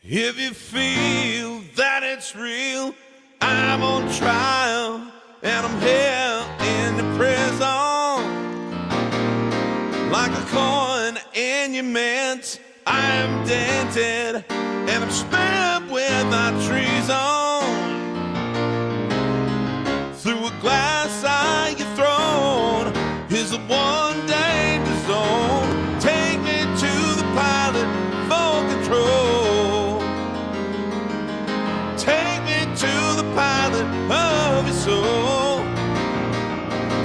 If you feel that it's real, I'm on trial and I'm here in the prison. Like a coin in your mint, I'm dented and I'm spared without treason. Through a glass eye you're thrown is the one danger zone. Take me to the pilot for control. Take me to the pilot of your soul.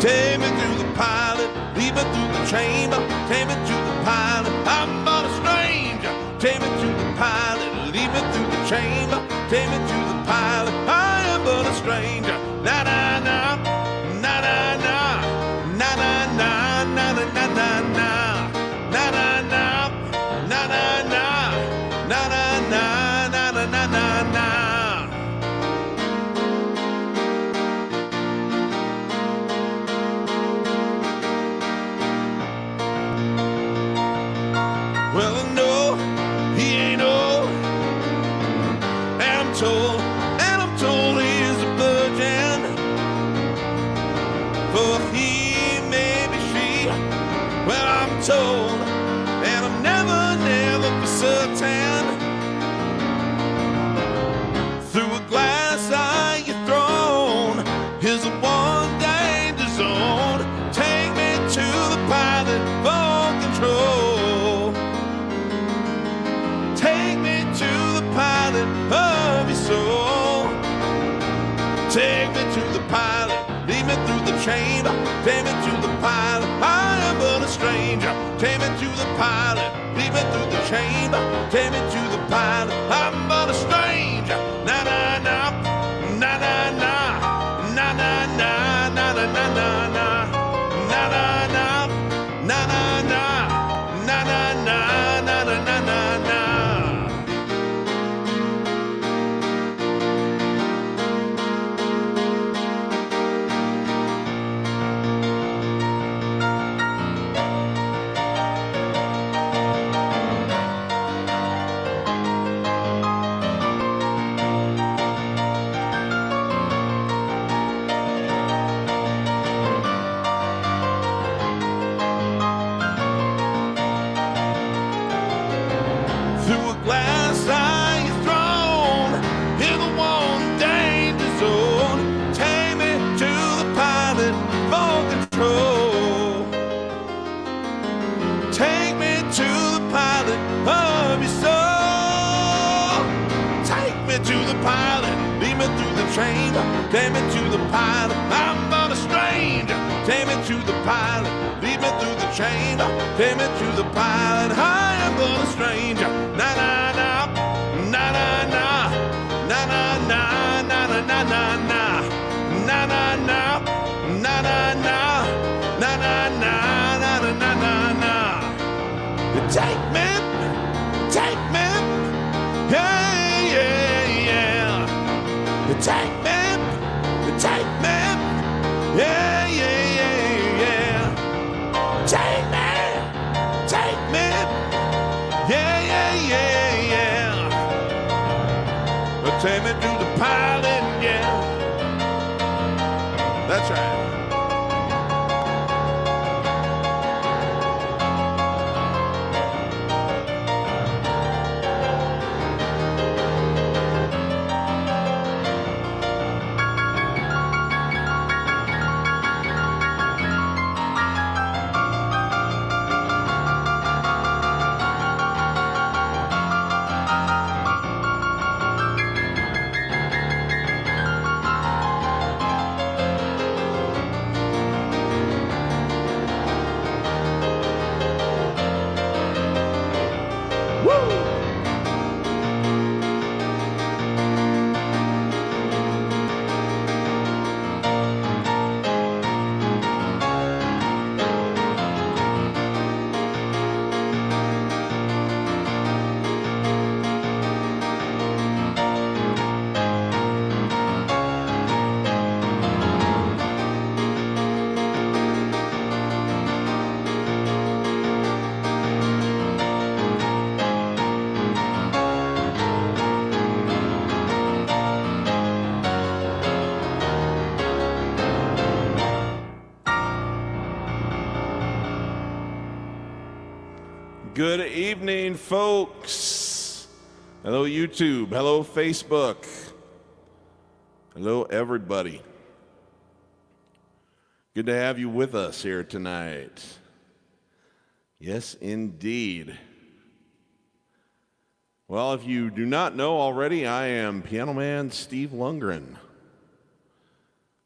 Take me to the pilot, lead me through the chamber. Take me to the pilot, I'm not a stranger. Take me to the pilot, lead me through the chamber. Take me to the pilot, I am but a stranger. Na na na, na na na, na na na, na na na na na, na na na, na na na, na na na, na na na na na. Well, I know he ain't old, and I'm told he's a virgin. For he may be she, well, I'm told, and I'm never for certain. Through a glass eye you're thrown, here's a one danger zone. Take me to the pilot for control. Take me to the pilot of your soul. Take me to the pilot, lead me through the chamber. Take me to the pilot, I am but a stranger. Take me to the pilot, lead me through the chamber. Take me to the pilot, I'm but a stranger. Na na na, na na na, na na na, na na na na na, na na na, na na na, na na na, na na na na na. Through a glass eye you're thrown in the one danger zone. Take me to the pilot for control. Take me to the pilot of your soul. Take me to the pilot, lead me through the chamber. Take me to the pilot, I'm not a stranger. Take me to the pilot, lead me through the chamber. Take me to the pilot, I am but a stranger. Na na na, na na na, na na na, na na na na na, na na na, na na na, na na na, na na na na na. Take me, yeah, yeah, yeah. Take me, yeah, yeah, yeah, yeah. Take me, yeah, yeah, yeah, yeah. Take me to the pilot, yeah. That's right. Good evening, folks. Hello, YouTube. Hello, Facebook. Hello, everybody. Good to have you with us here tonight. Yes, indeed. Well, if you do not know already, I am Piano Man Steve Lungrin.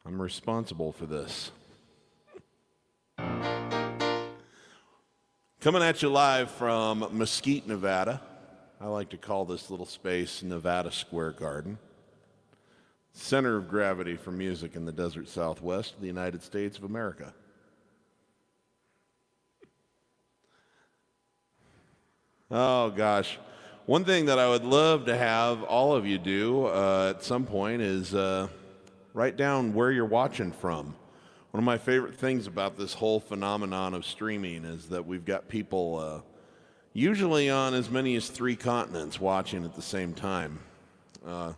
I'm responsible for this. Coming at you live from Mesquite, Nevada. I like to call this little space Nevada Square Garden. Center of gravity for music in the desert southwest of the United States of America. Oh, gosh. One thing that I would love to have all of you do at some point is write down where you're watching from. One of my favorite things about this whole phenomenon of streaming is that we've got people usually on as many as 3 continents watching at the same time. I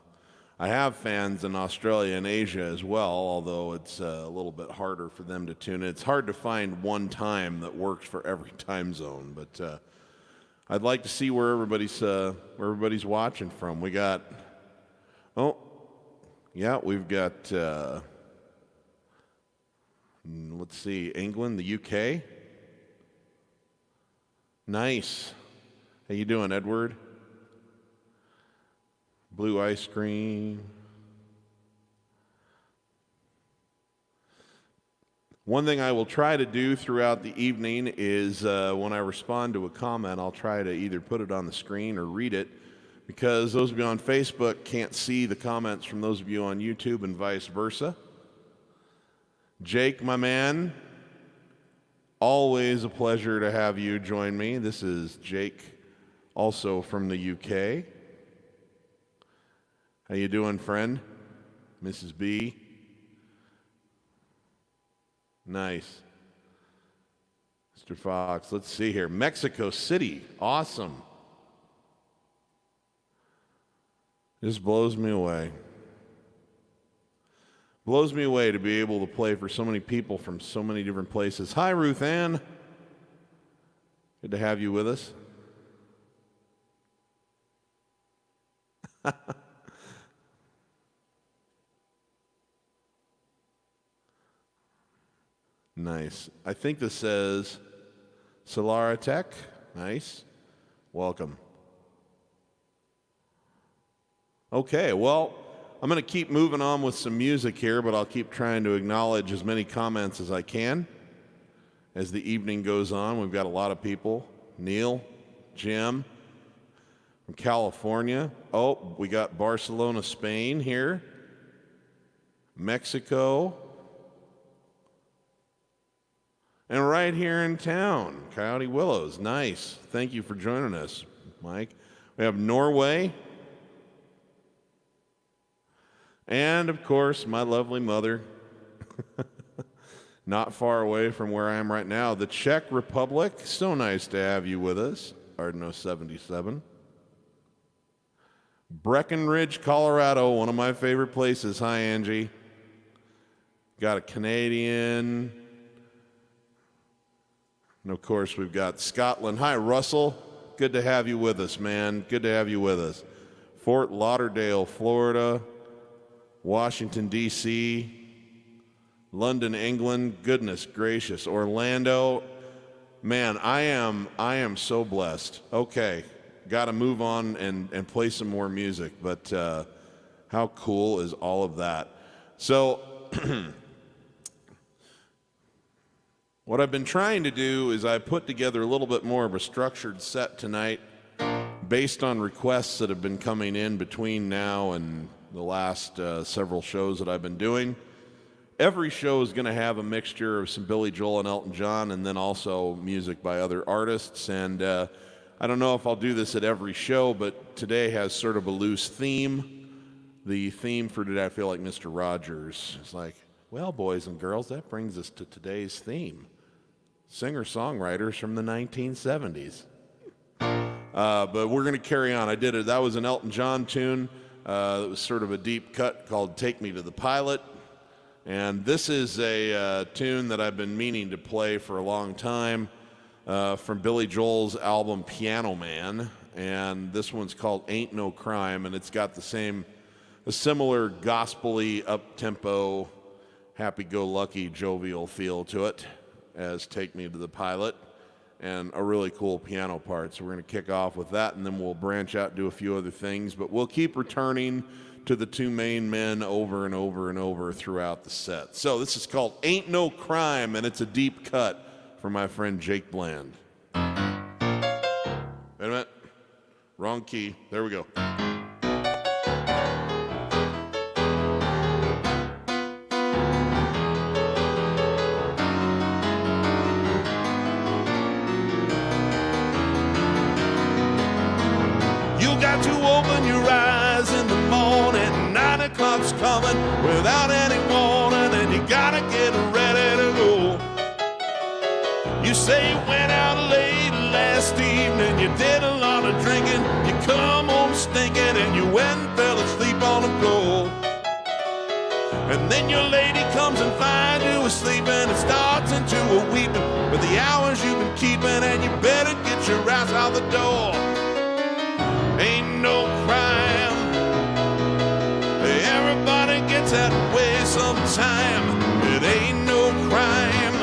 have fans in Australia and Asia as well, although it's a little bit harder for them to tune in. It's hard to find one time that works for every time zone, but I'd like to see where everybody's watching from. We got, we've got, let's see, England, the UK. Nice. How you doing, Edward? Blue ice cream. One thing I will try to do throughout the evening is when I respond to a comment, I'll try to either put it on the screen or read it, because those of you on Facebook can't see the comments from those of you on YouTube and vice versa. Jake, my man, always a pleasure to have you join me. This is Jake, also from the UK. How you doing, friend? Mrs. B? Nice. Mr. Fox, let's see here. Mexico City, awesome. This blows me away. Blows me away to be able to play for so many people from so many different places. Hi, Ruth Ann. Good to have you with us. Nice. I think this says Solara Tech. Nice. Welcome. Okay, well, I'm going to keep moving on with some music here, but I'll keep trying to acknowledge as many comments as I can as the evening goes on. We've got a lot of people. Neil, Jim from California. Oh, we got Barcelona, Spain here. Mexico. And right here in town, Coyote Willows. Nice. Thank you for joining us, Mike. We have Norway. And, of course, my lovely mother, not far away from where I am right now, the Czech Republic. So nice to have you with us, Ardno 77. Breckenridge, Colorado, one of my favorite places. Hi, Angie. Got a Canadian. And, of course, we've got Scotland. Hi, Russell. Good to have you with us, man. Good to have you with us. Fort Lauderdale, Florida. Washington, D.C., London, England, goodness gracious, Orlando. Man, I am so blessed. Okay, got to move on and play some more music, but how cool is all of that? So what I've been trying to do is I put together a little bit more of a structured set tonight based on requests that have been coming in between now and the last several shows that I've been doing. Every show is going to have a mixture of some Billy Joel and Elton John, and then also music by other artists. And I don't know if I'll do this at every show, but today has sort of a loose theme. The theme for today, I feel like Mr. Rogers. It's like, well, boys and girls, that brings us to today's theme. Singer-songwriters from the 1970s. But we're going to carry on. That was an Elton John tune. It was sort of a deep cut called Take Me to the Pilot. And this is a tune that I've been meaning to play for a long time. from Billy Joel's album Piano Man, and this one's called Ain't No Crime, and it's got a similar gospel-y, up-tempo, happy-go-lucky, jovial feel to it as Take Me to the Pilot, and a really cool piano part. So we're going to kick off with that, and then we'll branch out and do a few other things, but we'll keep returning to the two main men over and over and over throughout the set. So this is called Ain't No Crime, and it's a deep cut for my friend Jake Bland. Wait a minute. Wrong key. There we go. You got to open your eyes in the morning. 9 o'clock's coming without any warning, and you gotta get ready to go. You say you went out late last evening, you did a lot of drinking, you come home stinking, and you went and fell asleep on the floor. And then your lady comes and finds you asleep, and it starts into a weeping for the hours you've been keeping, and you better get your ass out the door. Ain't no crime, everybody gets that way sometime. It ain't no crime.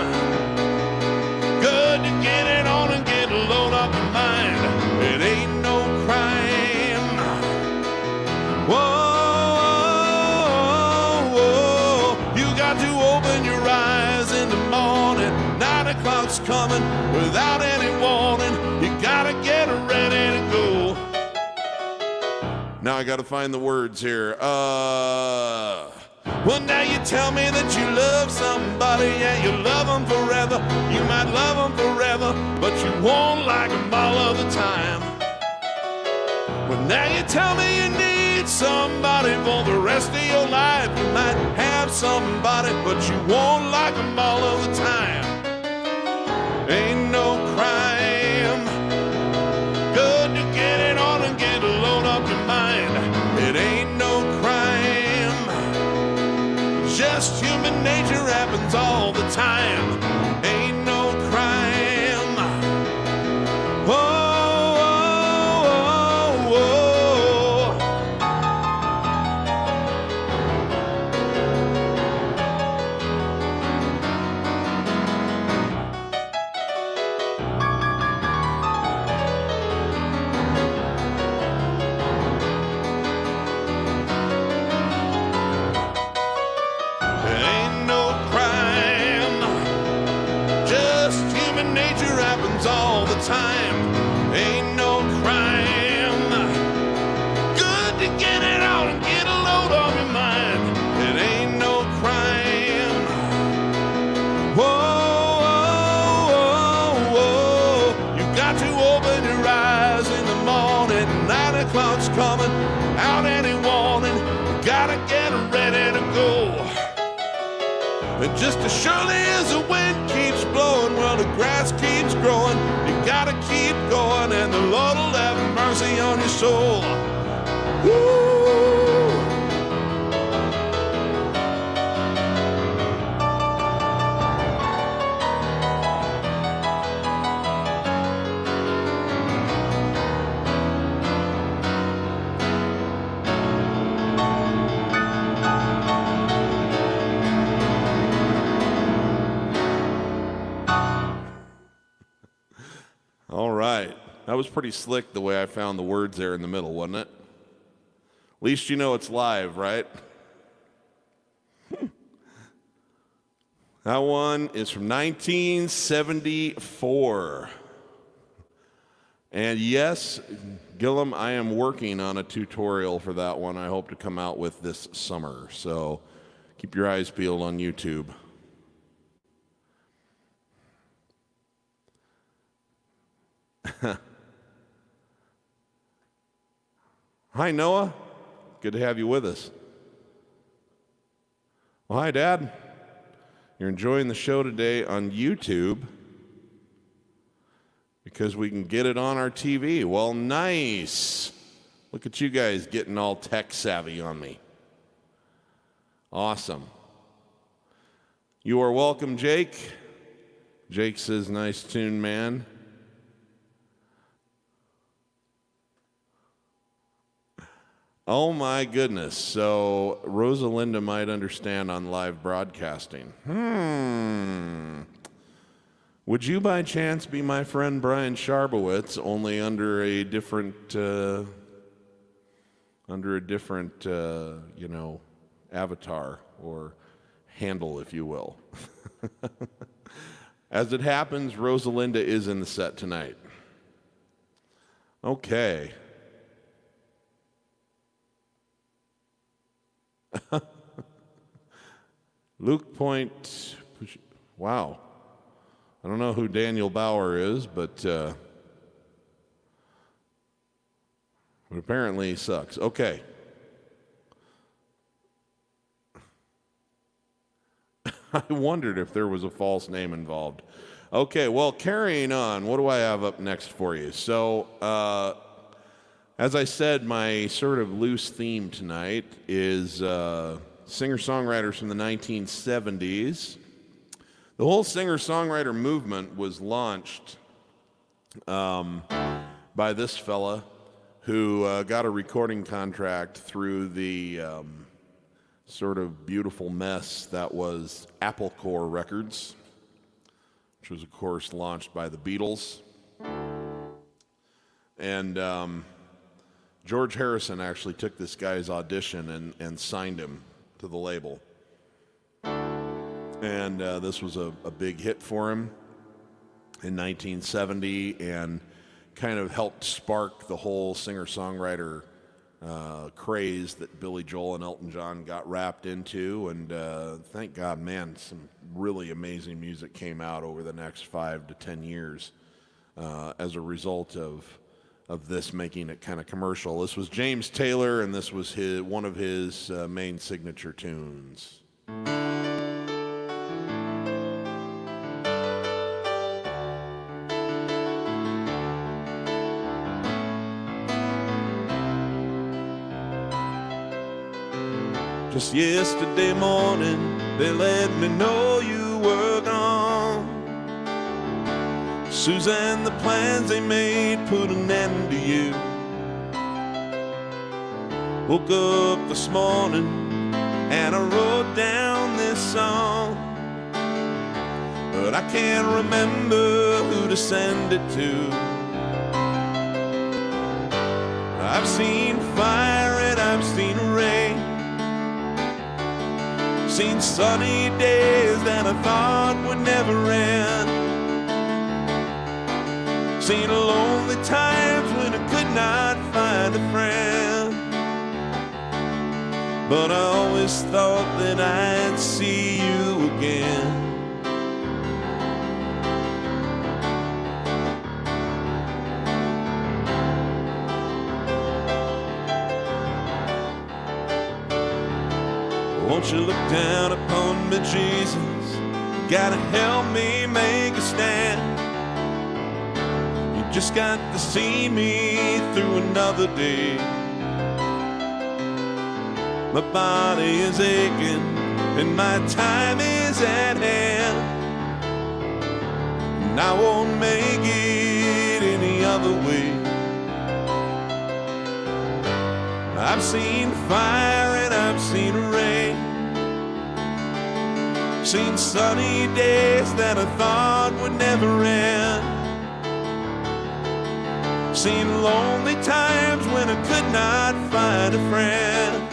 Good to get it on and get a load off your mind. It ain't no crime. Whoa, whoa, you got to open your eyes in the morning. 9 o'clock's coming without any warning. You gotta get ready to go. Now I gotta find the words here. Well, now you tell me that you love somebody, yeah, you love them forever. You might love them forever, but you won't like them all of the time. Well, now you tell me you need somebody for the rest of your life. You might have somebody, but you won't like them all of the time. Ain't no crime. Good to get it on and get a load off your mind. It ain't no crime. Just human nature happens all the time. Ain't no crime. Whoa, whoa, whoa, all the time. Ain't no crime. Good to get it out and get a load off your mind. It ain't no crime. Whoa, whoa, whoa. You got to open your eyes in the morning. 9 o'clock's coming out any warning. You gotta get ready to go. And just as surely as the wind keeps blowing, well, the grass keeps growing. You gotta keep going, and the Lord will have mercy on your soul. Woo! All right. That was pretty slick the way I found the words there in the middle, wasn't it? At least you know it's live, right? That one is from 1974. And yes, Gillum, I am working on a tutorial for that one. I hope to come out with this summer. So keep your eyes peeled on YouTube. Hi, Noah. Good to have you with us. Well, hi, Dad. You're enjoying the show today on YouTube because we can get it on our TV. Well, nice. Look at you guys getting all tech savvy on me. Awesome. You are welcome, Jake. Jake says, nice tune, man. Oh my goodness. So Rosalinda might understand on live broadcasting. Would you by chance be my friend Brian Sharbowitz, only under a different, avatar or handle, if you will? As it happens, Rosalinda is in the set tonight. Okay. Luke Point, wow. I don't know who Daniel Bauer is, but apparently he sucks. Okay. I wondered if there was a false name involved. Okay, well, carrying on, what do I have up next for you? So, as I said, my sort of loose theme tonight is singer-songwriters from the 1970s. The whole singer-songwriter movement was launched by this fella who got a recording contract through the sort of beautiful mess that was Apple Corps Records, which was, of course, launched by the Beatles. And George Harrison actually took this guy's audition and signed him to the label. And this was a big hit for him in 1970 and kind of helped spark the whole singer-songwriter craze that Billy Joel and Elton John got wrapped into. And thank God, man, some really amazing music came out over the next 5 to 10 years as a result of this making it kind of commercial. This was James Taylor, and this was one of his main signature tunes. Just yesterday morning, they let me know you were gone. Suzanne, the plans they made put an end to you. Woke up this morning and I wrote down this song, but I can't remember who to send it to. I've seen fire and I've seen rain, seen sunny days that I thought would never end, seen lonely times when I could not find a friend, but I always thought that I'd see you again. Won't you look down upon me, Jesus? Gotta help me make a stand. You just got to see me through another day. My body is aching and my time is at hand, and I won't make it any other way. I've seen fire and I've seen rain, seen sunny days that I thought would never end, seen lonely times when I could not find a friend,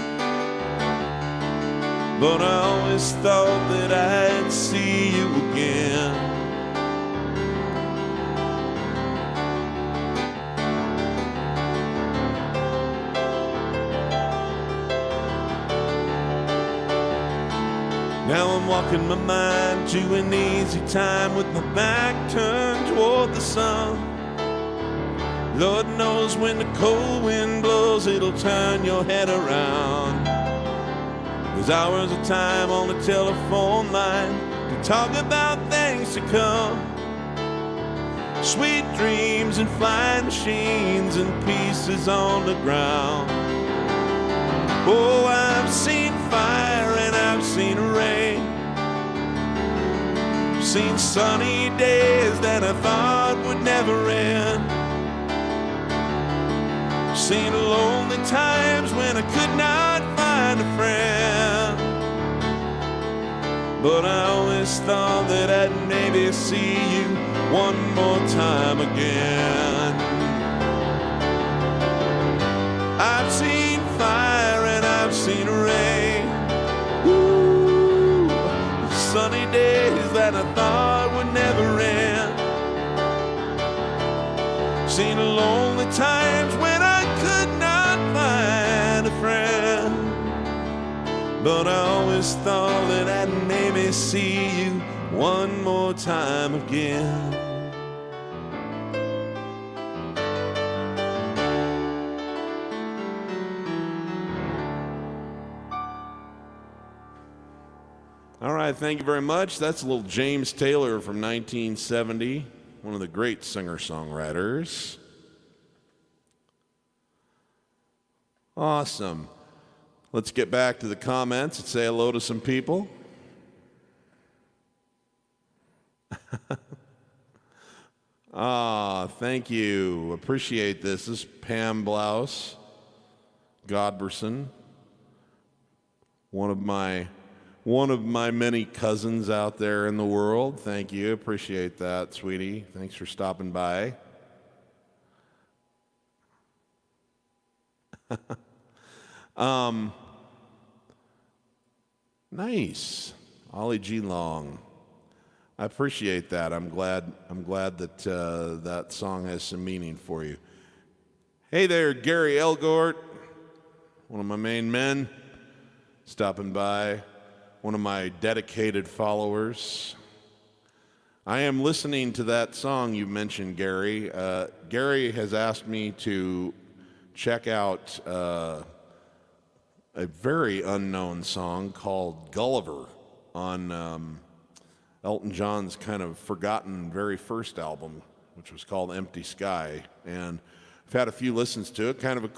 but I always thought that I'd see you again. Now I'm walking my mind to an easy time with my back turned toward the sun. Lord knows when the cold wind blows, it'll turn your head around. There's hours of time on the telephone line to talk about things to come, sweet dreams and flying machines and pieces on the ground. Oh, I've seen fire and I've seen rain, seen sunny days that I thought would never end, Seen lonely times when I could not find a friend, but I always thought that I'd maybe see you one more time again. I've seen fire and I've seen rain, ooh, sunny days that I thought would never end. Seen lonely times when I could not find a friend, but I always thought that I'd maybe see you one more time again. All right, thank you very much. That's a little James Taylor from 1970, one of the great singer-songwriters. Awesome. Let's get back to the comments and say hello to some people. Thank you. Appreciate this. This is Pam Blouse Godberson, one of my many cousins out there in the world. Thank you. Appreciate that, sweetie. Thanks for stopping by. Nice. Ollie G. Long. I appreciate that. I'm glad that that song has some meaning for you. Hey there, Gary Elgort, one of my main men, stopping by, one of my dedicated followers. I am listening to that song you mentioned, Gary. Gary has asked me to check out a very unknown song called Gulliver on Elton John's kind of forgotten very first album, which was called Empty Sky. And I've had a few listens to it, kind of a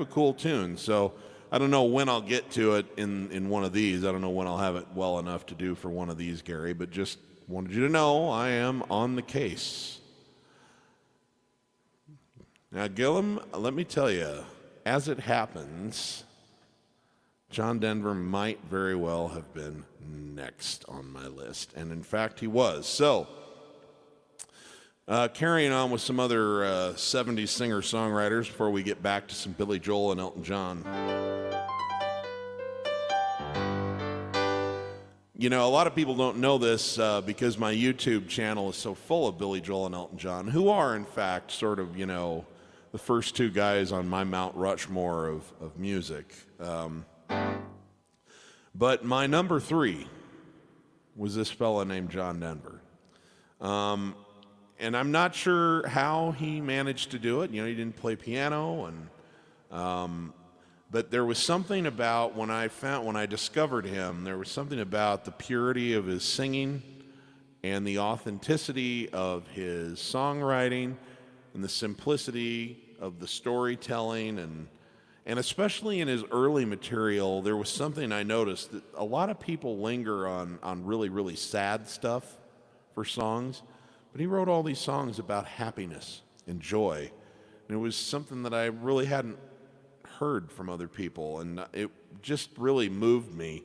cool tune. So I don't know when I'll get to it in one of these. I don't know when I'll have it well enough to do for one of these, Gary, but just wanted you to know I am on the case. Now, Gillum, let me tell you, as it happens, John Denver might very well have been next on my list, and in fact he was. So, carrying on with some other 70s singer-songwriters before we get back to some Billy Joel and Elton John. You know, a lot of people don't know this because my YouTube channel is so full of Billy Joel and Elton John, who are, in fact, sort of, you know, the first two guys on my Mount Rushmore of music. But my number 3 was this fella named John Denver. And I'm not sure how he managed to do it. You know, he didn't play piano, but there was something about when I discovered him, there was something about the purity of his singing and the authenticity of his songwriting and the simplicity of the storytelling, and especially in his early material, there was something I noticed that a lot of people linger on really, really sad stuff for songs, but he wrote all these songs about happiness and joy, and it was something that I really hadn't heard from other people, and it just really moved me.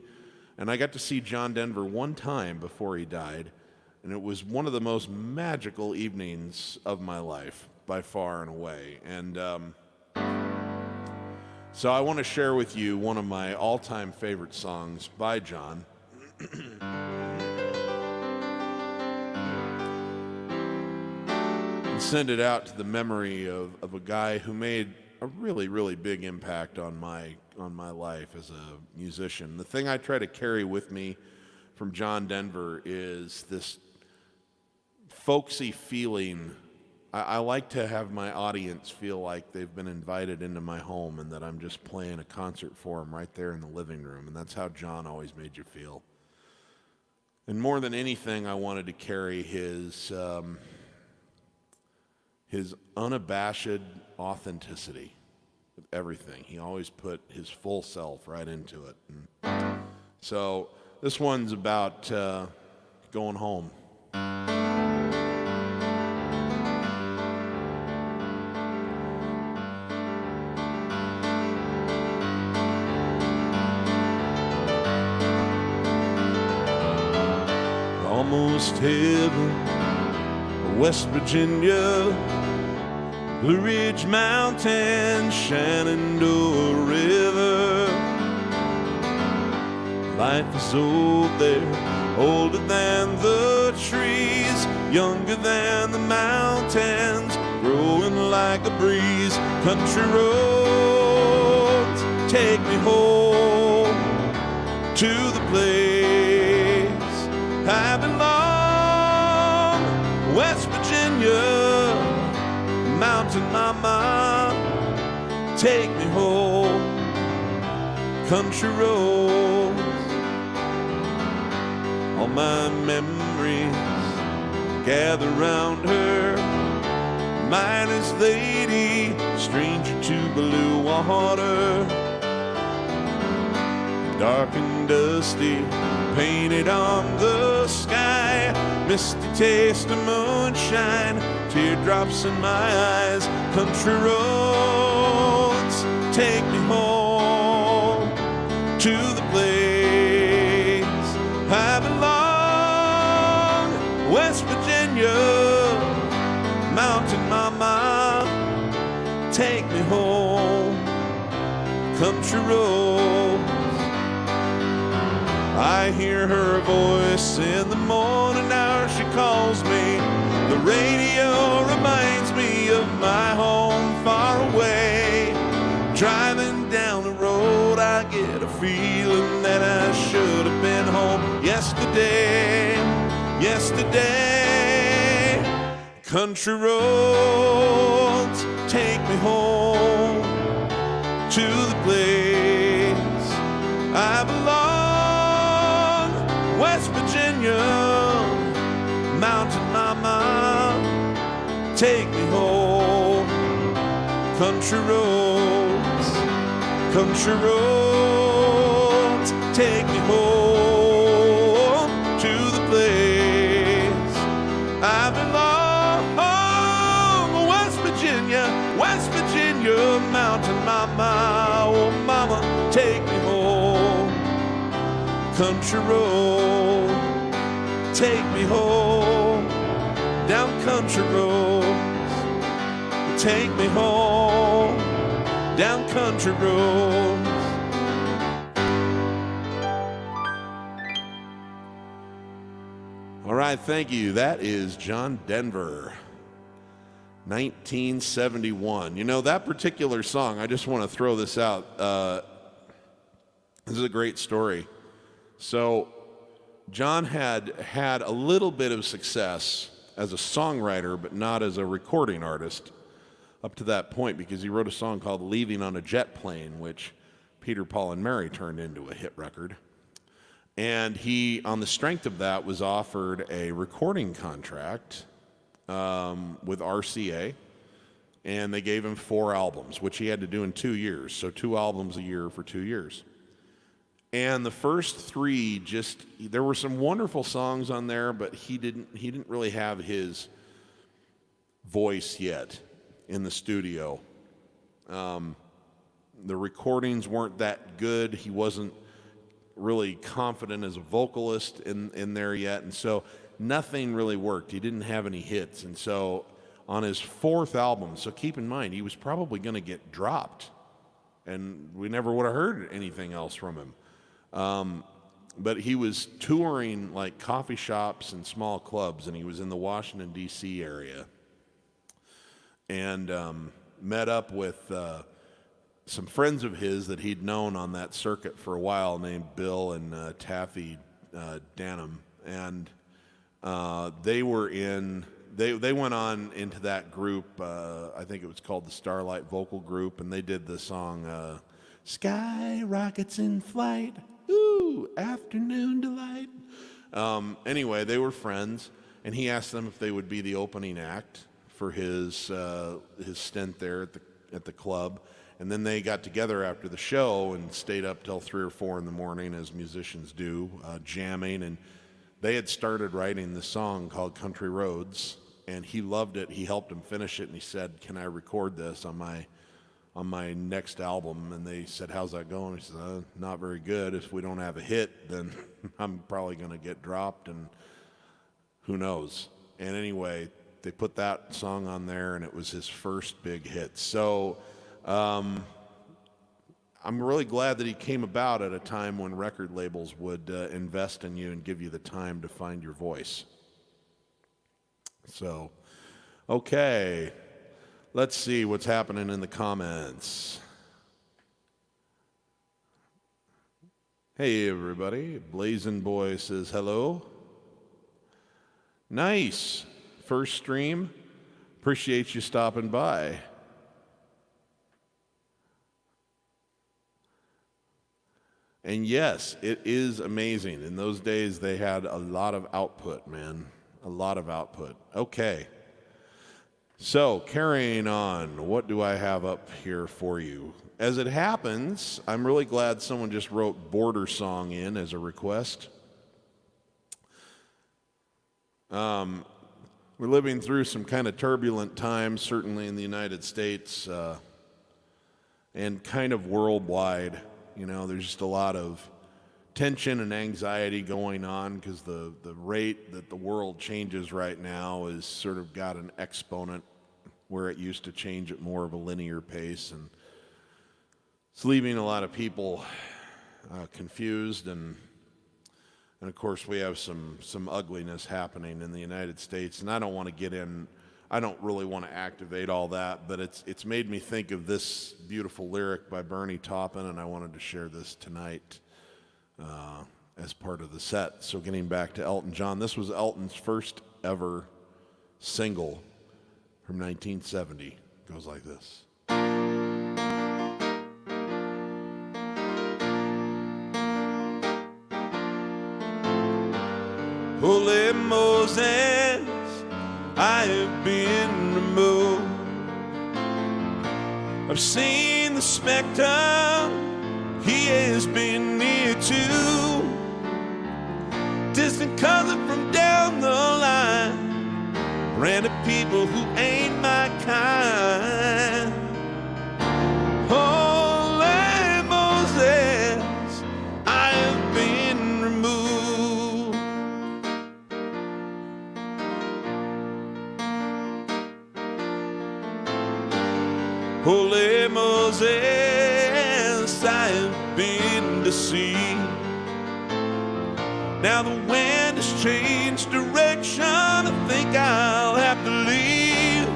And I got to see John Denver one time before he died, and it was one of the most magical evenings of my life, by far and away. And so I want to share with you one of my all-time favorite songs by John. And send it out to the memory of a guy who made a really, really big impact on my life as a musician. The thing I try to carry with me from John Denver is this folksy feeling. I like to have my audience feel like they've been invited into my home and that I'm just playing a concert for them right there in the living room, and that's how John always made you feel. And more than anything, I wanted to carry his unabashed authenticity with everything. He always put his full self right into it. And so this one's about going home. promised heaven, West Virginia, Blue Ridge Mountain, Shenandoah River. Life is old there, older than the trees, younger than the mountains, growing like a breeze. Country roads take me home to the place I belong. West Virginia, mountain mama, take me home. Country roads, all my memories gather round her. Miner's lady, stranger to blue water. Dark and dusty, painted on the sky. Misty taste of moonshine, teardrops in my eyes. Country roads take me home to the place I belong. West Virginia, mountain mama, take me home. Country roads, I hear her voice in the morning hour. She calls me. The radio reminds me of my home far away. Driving down the road, I get a feeling that I should have been home yesterday. Yesterday, country roads take me home to the place I belong. West Virginia, mountain mama, take me home. Country roads, country roads, take me home to the place I belong. West Virginia, mountain mama, oh mama, take me home. Country road, take me home. Down country roads, take me home. Down country roads. All right, thank you. That is John Denver, 1971. You know, that particular song, I just want to throw this out. This is a great story. So John had a little bit of success as a songwriter, but not as a recording artist up to that point, because he wrote a song called Leaving on a Jet Plane, which Peter, Paul, and Mary turned into a hit record. And he, on the strength of that, was offered a recording contract with RCA, and they gave him 4 albums, which he had to do in 2 years, so 2 albums a year for 2 years. And the first 3, there were some wonderful songs on there, but he didn't really have his voice yet in the studio. The recordings weren't that good. He wasn't really confident as a vocalist in there yet, and so nothing really worked. He didn't have any hits, and so on his 4th album, so keep in mind, he was probably going to get dropped, and we never would have heard anything else from him. But he was touring like coffee shops and small clubs, and he was in the Washington, D.C. area, and met up with some friends of his that he'd known on that circuit for a while, named Bill and Taffy Danham, and they went on into that group. I think it was called the Starlight Vocal Group, and they did the song Sky Rockets in Flight, ooh, Afternoon Delight. Anyway, they were friends, and he asked them if they would be the opening act for his stint there at the club. And then they got together after the show and stayed up till 3 or 4 in the morning, as musicians do, jamming. And they had started writing this song called Country Roads, and he loved it. He helped him finish it, and he said, "Can I record this on my next album?" And they said, "How's that going?" He said, "Not very good. If we don't have a hit, then I'm probably going to get dropped." And who knows? And anyway, they put that song on there, and it was his first big hit. So I'm really glad that he came about at a time when record labels would invest in you and give you the time to find your voice. So, okay, let's see what's happening in the comments. Hey, everybody. Blazing Boy says hello. Nice. First stream. Appreciate you stopping by. And yes, it is amazing. In those days, they had a lot of output, man. A lot of output. Okay. So, carrying on, what do I have up here for you? As it happens, I'm really glad someone just wrote Border Song in as a request. We're living through some kind of turbulent times, certainly in the United States, and kind of worldwide. You know, there's just a lot of tension and anxiety going on because the rate that the world changes right now is sort of got an exponent where it used to change at more of a linear pace, and it's leaving a lot of people confused, and of course we have some ugliness happening in the United States, and I don't really want to activate all that, but it's made me think of this beautiful lyric by Bernie Taupin, and I wanted to share this tonight as part of the set. So getting back to Elton John, this was Elton's first ever single from 1970. It goes like this. Holy Moses, I have been removed. I've seen the specter, he has been near too. Distant cousin from down the line, branded people who ain't my kind. Holy Moses, I have been removed. Holy Moses, I have been deceived. Now the wind has changed direction, I think I'll have to leave.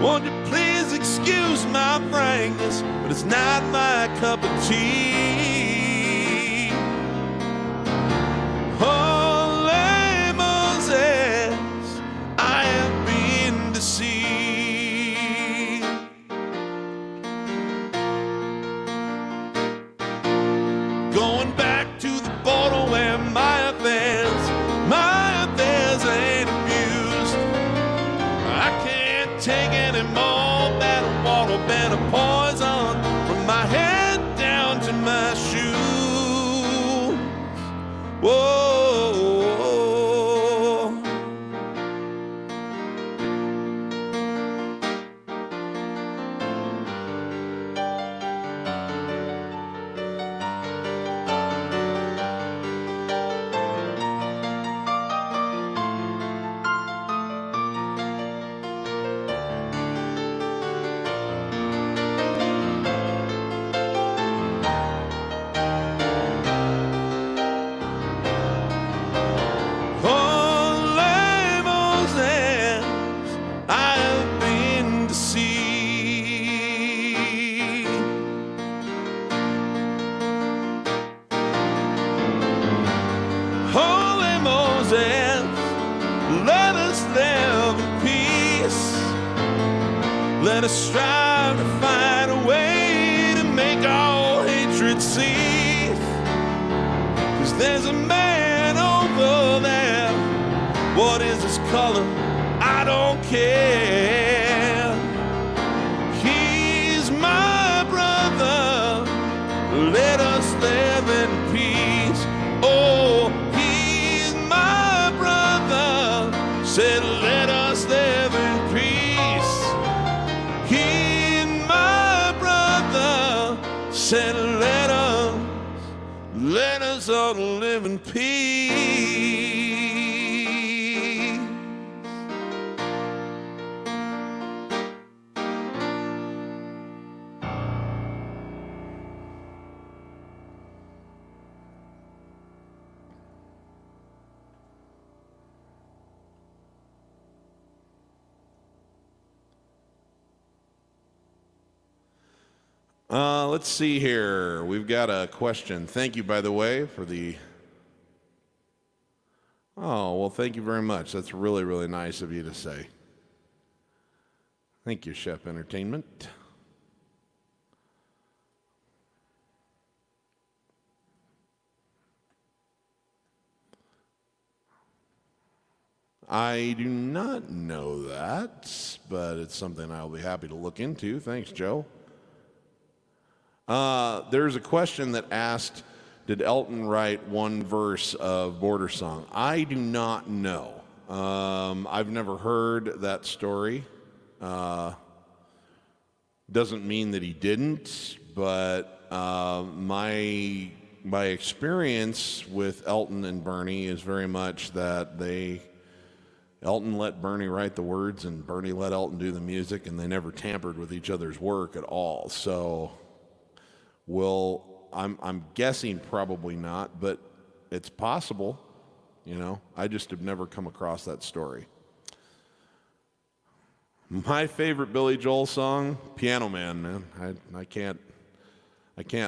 Won't you please excuse my frankness, but it's not my cup of tea. Holy Moses, I have been deceived. Going back to the border where my affairs ain't abused. I can't take any more battle water, better poison from my head down to my shoes. Whoa. Let us strive to find a way to make all hatred cease. 'Cause there's a man over there. What is his color? I don't care. He's my brother. Let us live in peace. Oh, he's my brother. Said let us live in peace. Said let us all live in peace. Let's see here. We've got a question. Thank you, by the way, for the... Oh, well, thank you very much. That's really, really nice of you to say. Thank you, Chef Entertainment. I do not know that, but it's something I'll be happy to look into. Thanks, Joe. There's a question that asked, did Elton write one verse of Border Song? I do not know. I've never heard that story. Doesn't mean that he didn't, but my experience with Elton and Bernie is very much that Elton let Bernie write the words and Bernie let Elton do the music, and they never tampered with each other's work at all. So, I'm guessing probably not, but it's possible. You know, I just have never come across that story. My favorite Billy Joel song, Piano Man, man. I can't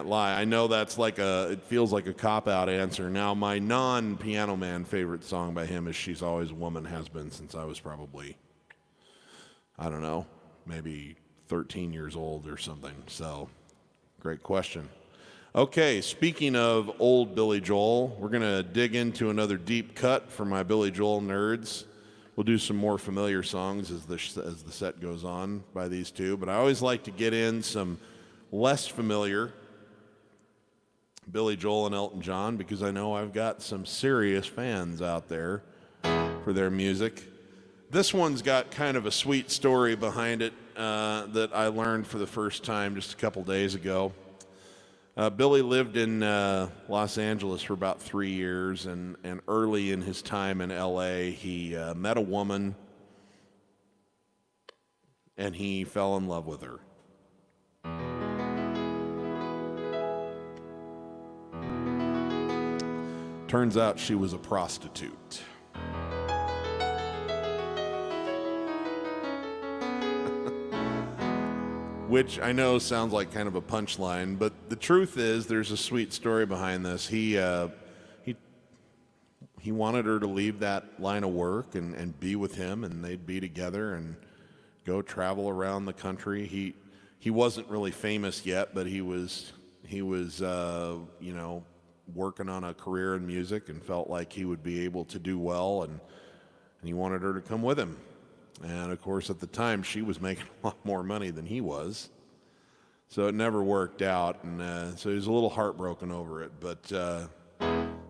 lie. I know that's it feels like a cop-out answer. Now, my non-Piano Man favorite song by him is She's Always a Woman, has been since I was probably, I don't know, maybe 13 years old or something. So, great question. Okay, speaking of old Billy Joel, we're going to dig into another deep cut for my Billy Joel nerds. We'll do some more familiar songs as the set goes on by these two, but I always like to get in some less familiar Billy Joel and Elton John because I know I've got some serious fans out there for their music. This one's got kind of a sweet story behind it that I learned for the first time just a couple days ago. Billy lived in Los Angeles for about 3 years, and early in his time in LA, he met a woman and he fell in love with her. Turns out she was a prostitute. Which I know sounds like kind of a punchline, but the truth is there's a sweet story behind this. He wanted her to leave that line of work and be with him, and they'd be together and go travel around the country. He wasn't really famous yet, but he was you know, working on a career in music and felt like he would be able to do well, and he wanted her to come with him. And of course, at the time, she was making a lot more money than he was. So it never worked out, and so he was a little heartbroken over it. But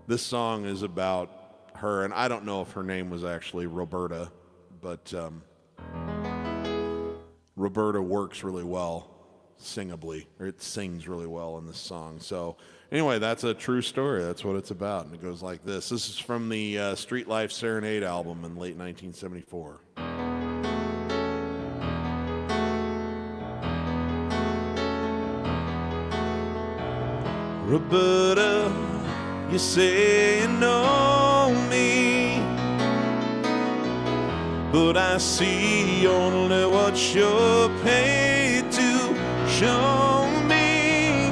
this song is about her, and I don't know if her name was actually Roberta, but Roberta works really well, singably, or it sings really well in this song. So anyway, that's a true story. That's what it's about, and it goes like this. This is from the Street Life Serenade album in late 1974. Roberta, you say you know me, but I see only what you're paid to show me.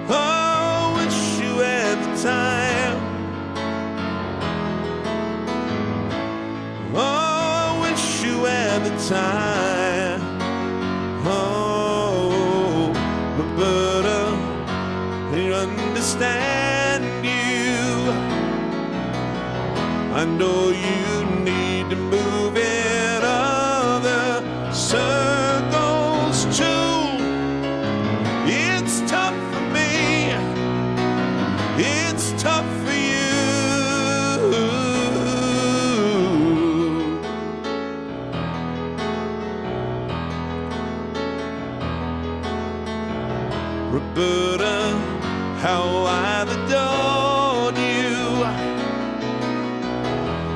Oh, I wish you had the time. Oh, I wish you had the time. Oh, Roberta, I understand you. I know you need to move in other circles too. It's tough for me. It's tough for you. Roberta, how I've adored you.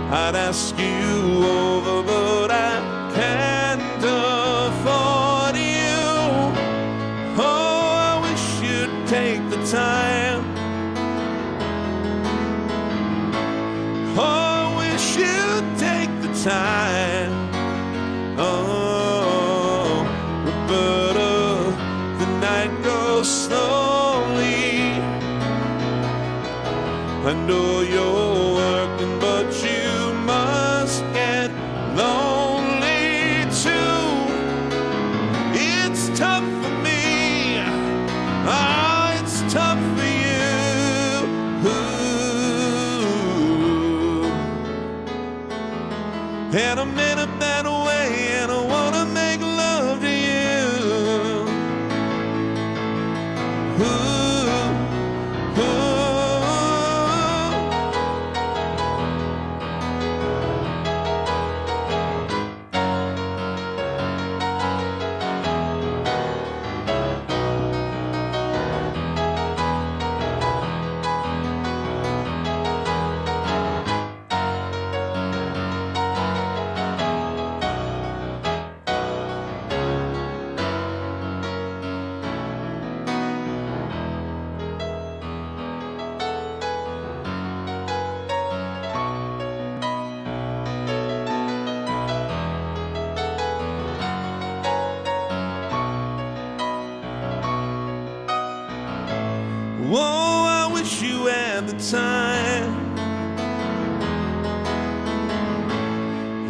I'd ask you over, but I can't afford you. Oh, I wish you'd take the time. Oh, I wish you'd take the time. Oh, Roberta, the night goes know you're working, but you must get lonely too. It's tough for me, it's tough for you. And I'm in a better way, and I wanna make love to you. Whoa, I wish you had the time.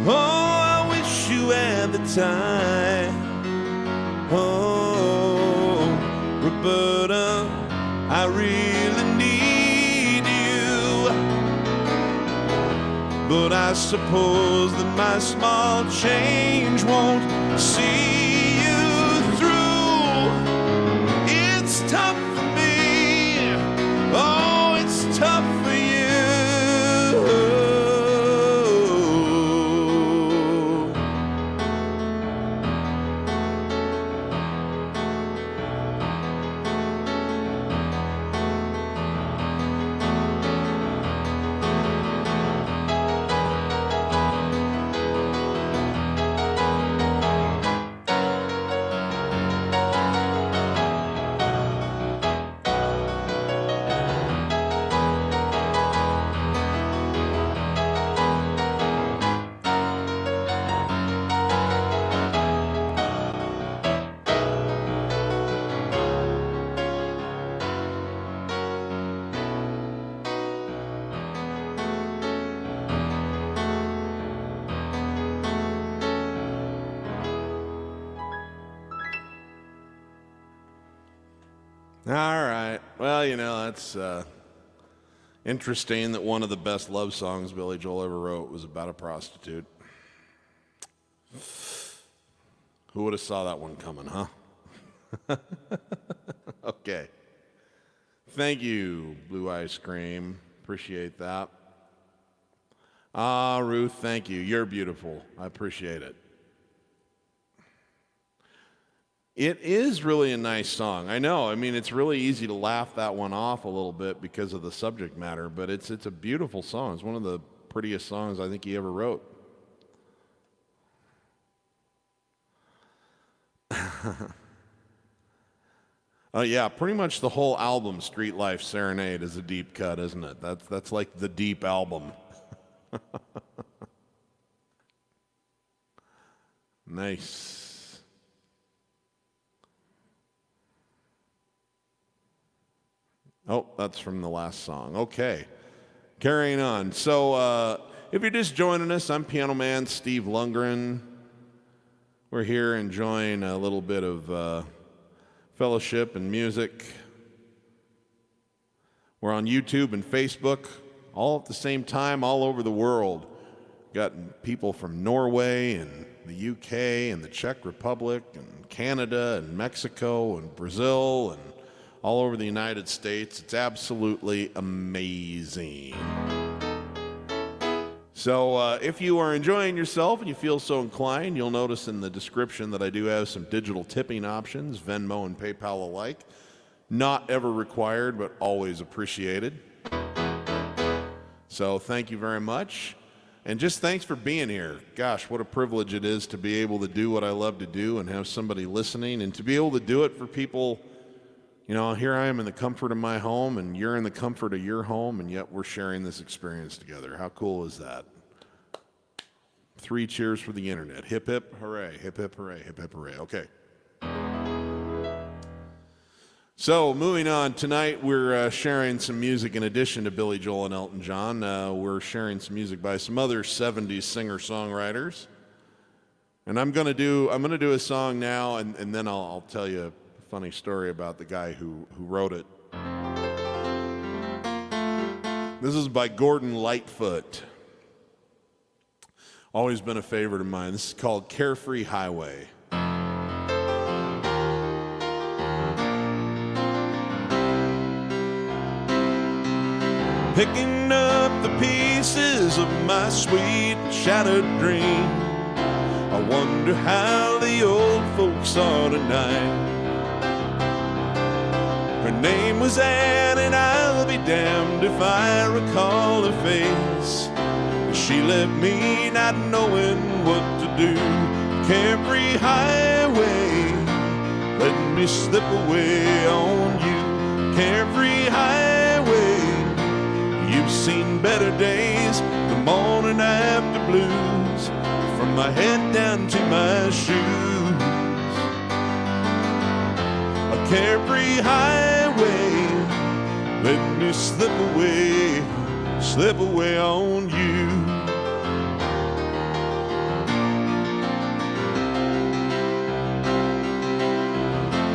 Oh, I wish you had the time. Oh, Roberta, I really need you. But I suppose that my small change won't see you through. It's tough. Oh, it's tough for you. All right. Well, you know, that's interesting that one of the best love songs Billy Joel ever wrote was about a prostitute. Who would have saw that one coming, huh? Okay. Thank you, Blue Ice Cream. Appreciate that. Ruth, thank you. You're beautiful. I appreciate it. It is really a nice song. I know. I mean, it's really easy to laugh that one off a little bit because of the subject matter, but it's a beautiful song. It's one of the prettiest songs I think he ever wrote. Yeah, pretty much the whole album, Street Life Serenade, is a deep cut, isn't it? That's like the deep album. Nice. Oh, that's from the last song. Okay, carrying on. So if you're just joining us, I'm Piano Man Steve Lungrin. We're here enjoying a little bit of fellowship and music. We're on YouTube and Facebook all at the same time all over the world. Got people from Norway and the UK and the Czech Republic and Canada and Mexico and Brazil and all over the United States. It's absolutely amazing. So if you are enjoying yourself and you feel so inclined, you'll notice in the description that I do have some digital tipping options, Venmo and PayPal alike. Not ever required, but always appreciated. So thank you very much. And just thanks for being here. Gosh, what a privilege it is to be able to do what I love to do and have somebody listening and to be able to do it for people. You know, here I am in the comfort of my home, and you're in the comfort of your home, and yet we're sharing this experience together. How cool is that? 3 cheers for the internet. Hip, hip, hooray. Hip, hip, hooray. Hip, hip, hooray. Okay. So, moving on, tonight we're sharing some music in addition to Billy Joel and Elton John. We're sharing some music by some other 70s singer-songwriters. And I'm gonna do a song now, and then I'll tell you a funny story about the guy who wrote it. This is by Gordon Lightfoot. Always been a favorite of mine. This is called Carefree Highway. Picking up the pieces of my sweet and shattered dream, I wonder how the old folks are tonight. Her name was Anne, and I'll be damned if I recall her face. She left me not knowing what to do. Carefree highway, let me slip away on you. Carefree highway, you've seen better days, the morning after blues, from my head down to my shoes. A carefree highway, let me slip away on you.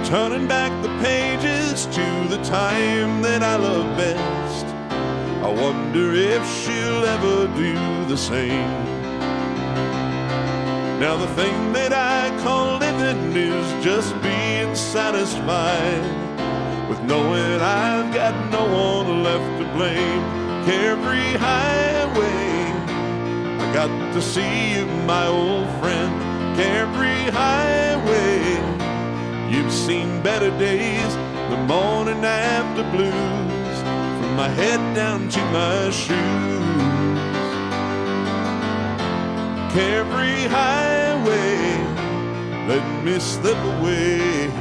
Turning back the pages to the time that I love best, I wonder if she'll ever do the same. Now the thing that I call living is just being satisfied with knowing I've got no one left to blame. Carefree highway, I got to see you, my old friend. Carefree highway, you've seen better days, the morning after blues, from my head down to my shoes. Carefree highway, let me slip away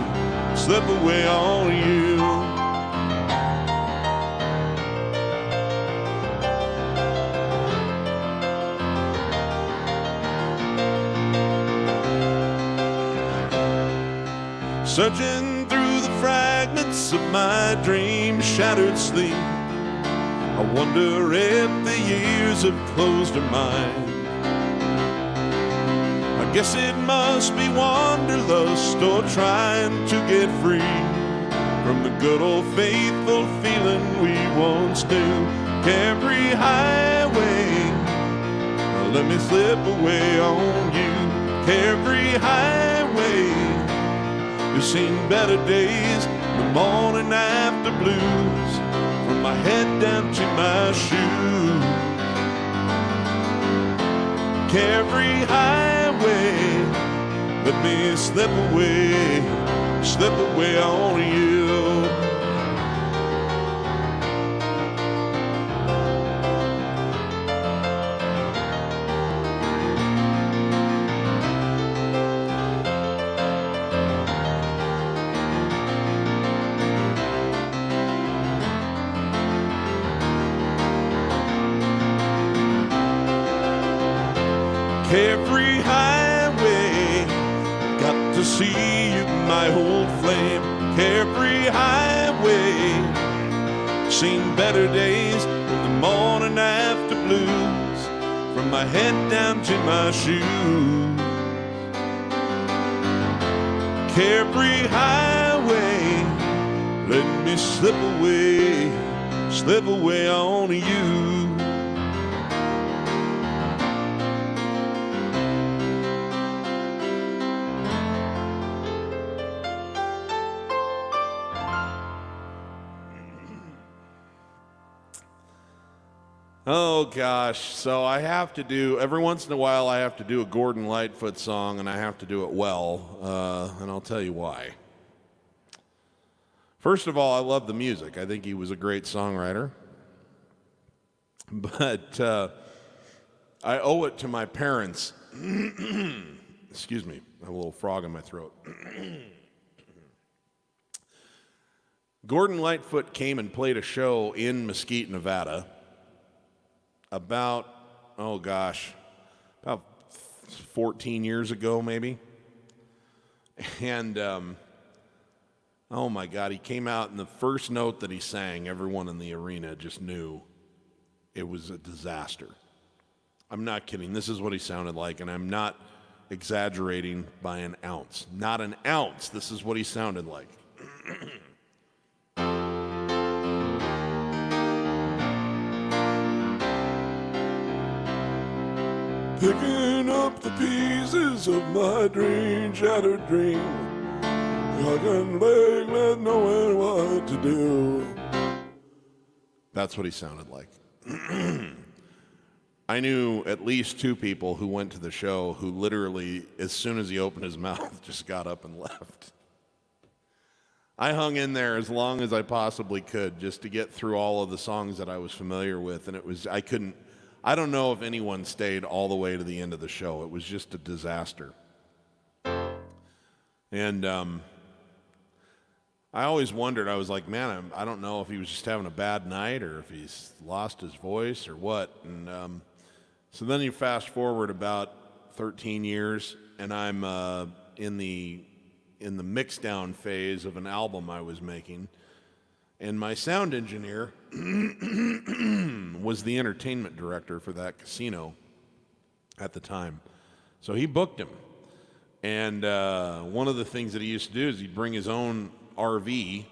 on you. Searching through the fragments of my dream-shattered sleep, I wonder if the years have closed her mind. I guess it must be wanderlust or trying to get free from the good old faithful feeling we once knew. Carefree highway, let me slip away on you. Carefree highway, you've seen better days, the morning after blues, from my head down to my shoes. Carefree highway, let me slip away on you. Carefree highway, got to see you, my old flame. Carefree highway, seen better days than the morning after blues, from my head down to my shoes. Carefree highway, let me slip away on you. Oh gosh, so I have to do, every once in a while I have to do a Gordon Lightfoot song, and I have to do it well, and I'll tell you why. First of all, I love the music. I think he was a great songwriter. But I owe it to my parents. Excuse me, I have a little frog in my throat. Gordon Lightfoot came and played a show in Mesquite, Nevada, about 14 years ago maybe. And Oh my God, he came out and the first note that he sang, everyone in the arena just knew it was a disaster. I'm not kidding. This is what he sounded like, and I'm not exaggerating by an ounce. Not an ounce. This is what he sounded like. Picking up the pieces of my dream, shattered dream. I can beg, not knowing what to do. That's what he sounded like. I knew at least two people who went to the show who literally, as soon as he opened his mouth, just got up and left. I hung in there as long as I possibly could just to get through all of the songs that I was familiar with, and I don't know if anyone stayed all the way to the end of the show. It was just a disaster. And I always wondered, I was like, man, I don't know if he was just having a bad night or if he's lost his voice or what. And so then you fast forward about 13 years, and I'm in the mix down phase of an album I was making. And my sound engineer was the entertainment director for that casino at the time. So he booked him. And one of the things that he used to do is he'd bring his own RV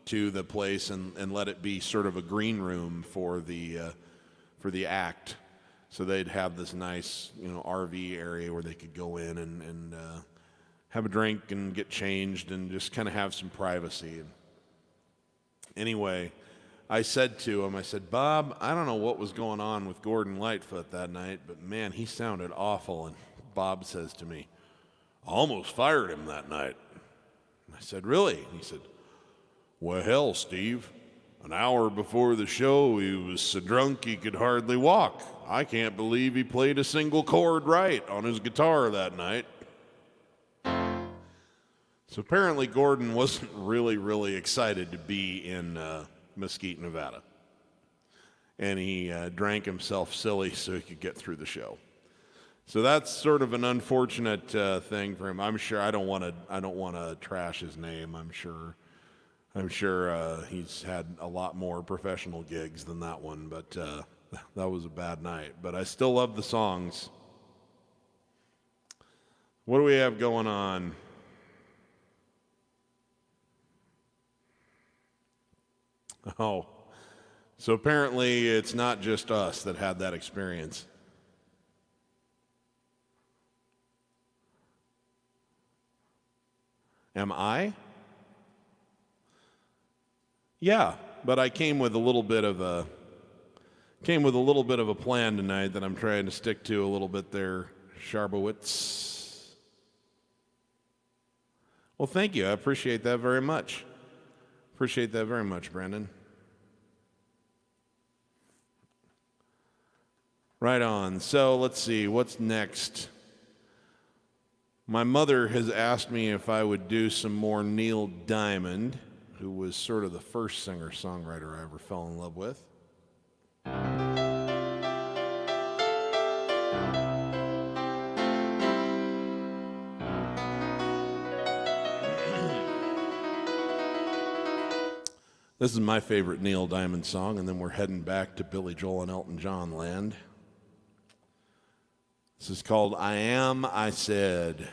to the place and let it be sort of a green room for the act. So they'd have this nice, RV area where they could go in and have a drink and get changed and just kind of have some privacy. Anyway, I said to him, Bob, I don't know what was going on with Gordon Lightfoot that night, but man, he sounded awful. And Bob says to me, I almost fired him that night. I said, really? He said, well, hell, Steve. An hour before the show, he was so drunk he could hardly walk. I can't believe he played a single chord right on his guitar that night. So apparently Gordon wasn't really, really excited to be in Mesquite, Nevada. And he drank himself silly so he could get through the show. So that's sort of an unfortunate thing for him. I'm sure I don't want to trash his name. I'm sure he's had a lot more professional gigs than that one, but that was a bad night. But I still love the songs. What do we have going on? Oh, so apparently it's not just us that had that experience. Am I? Yeah, but I came with a little bit of a plan tonight that I'm trying to stick to a little bit there, Sharbowitz. Well, thank you. I appreciate that very much. Appreciate that very much, Brandon. Right on. So let's see, what's next? My mother has asked me if I would do some more Neil Diamond, who was sort of the first singer-songwriter I ever fell in love with. This is my favorite Neil Diamond song, and then we're heading back to Billy Joel and Elton John land. This is called I Am, I Said.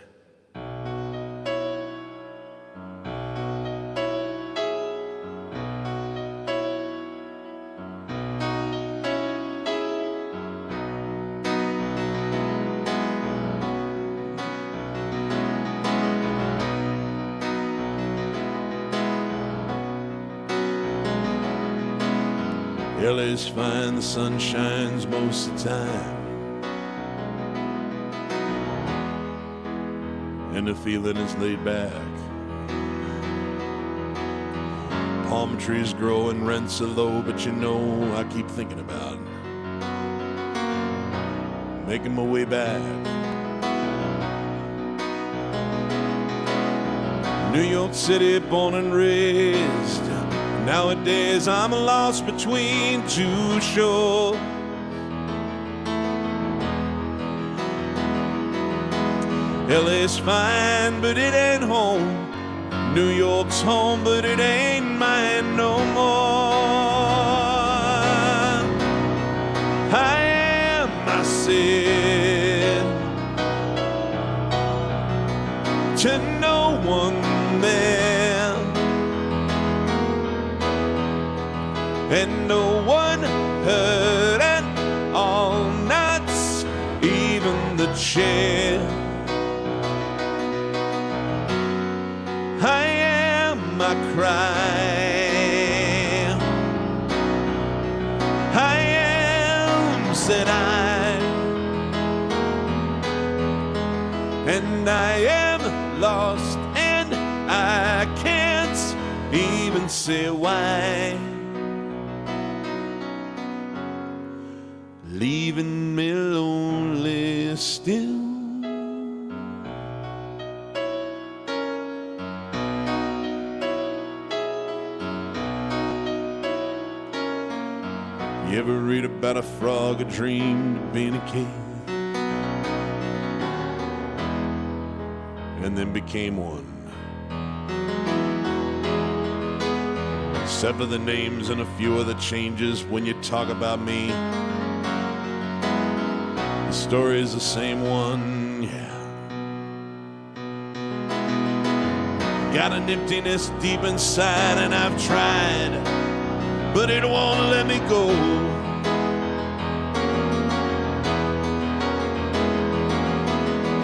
LA's fine, the sun shines most of the time, and the feeling is laid back. Palm trees grow and rents are low, but I keep thinking about making my way back. New York City, born and raised. Nowadays I'm lost between two shores. LA's fine, but it ain't home. New York's home, but it ain't mine no more. I am, I said, to no one there, and no one heard it all nights, even the chair. I am, I cry. I am, said I, and I am lost, and I can't even say why. Leaving me lonely still. You ever read about a frog who dreamed of being a king and then became one? Except for the names and a few other changes when you talk about me, the story is the same one, yeah. Got an emptiness deep inside and I've tried, but it won't let me go.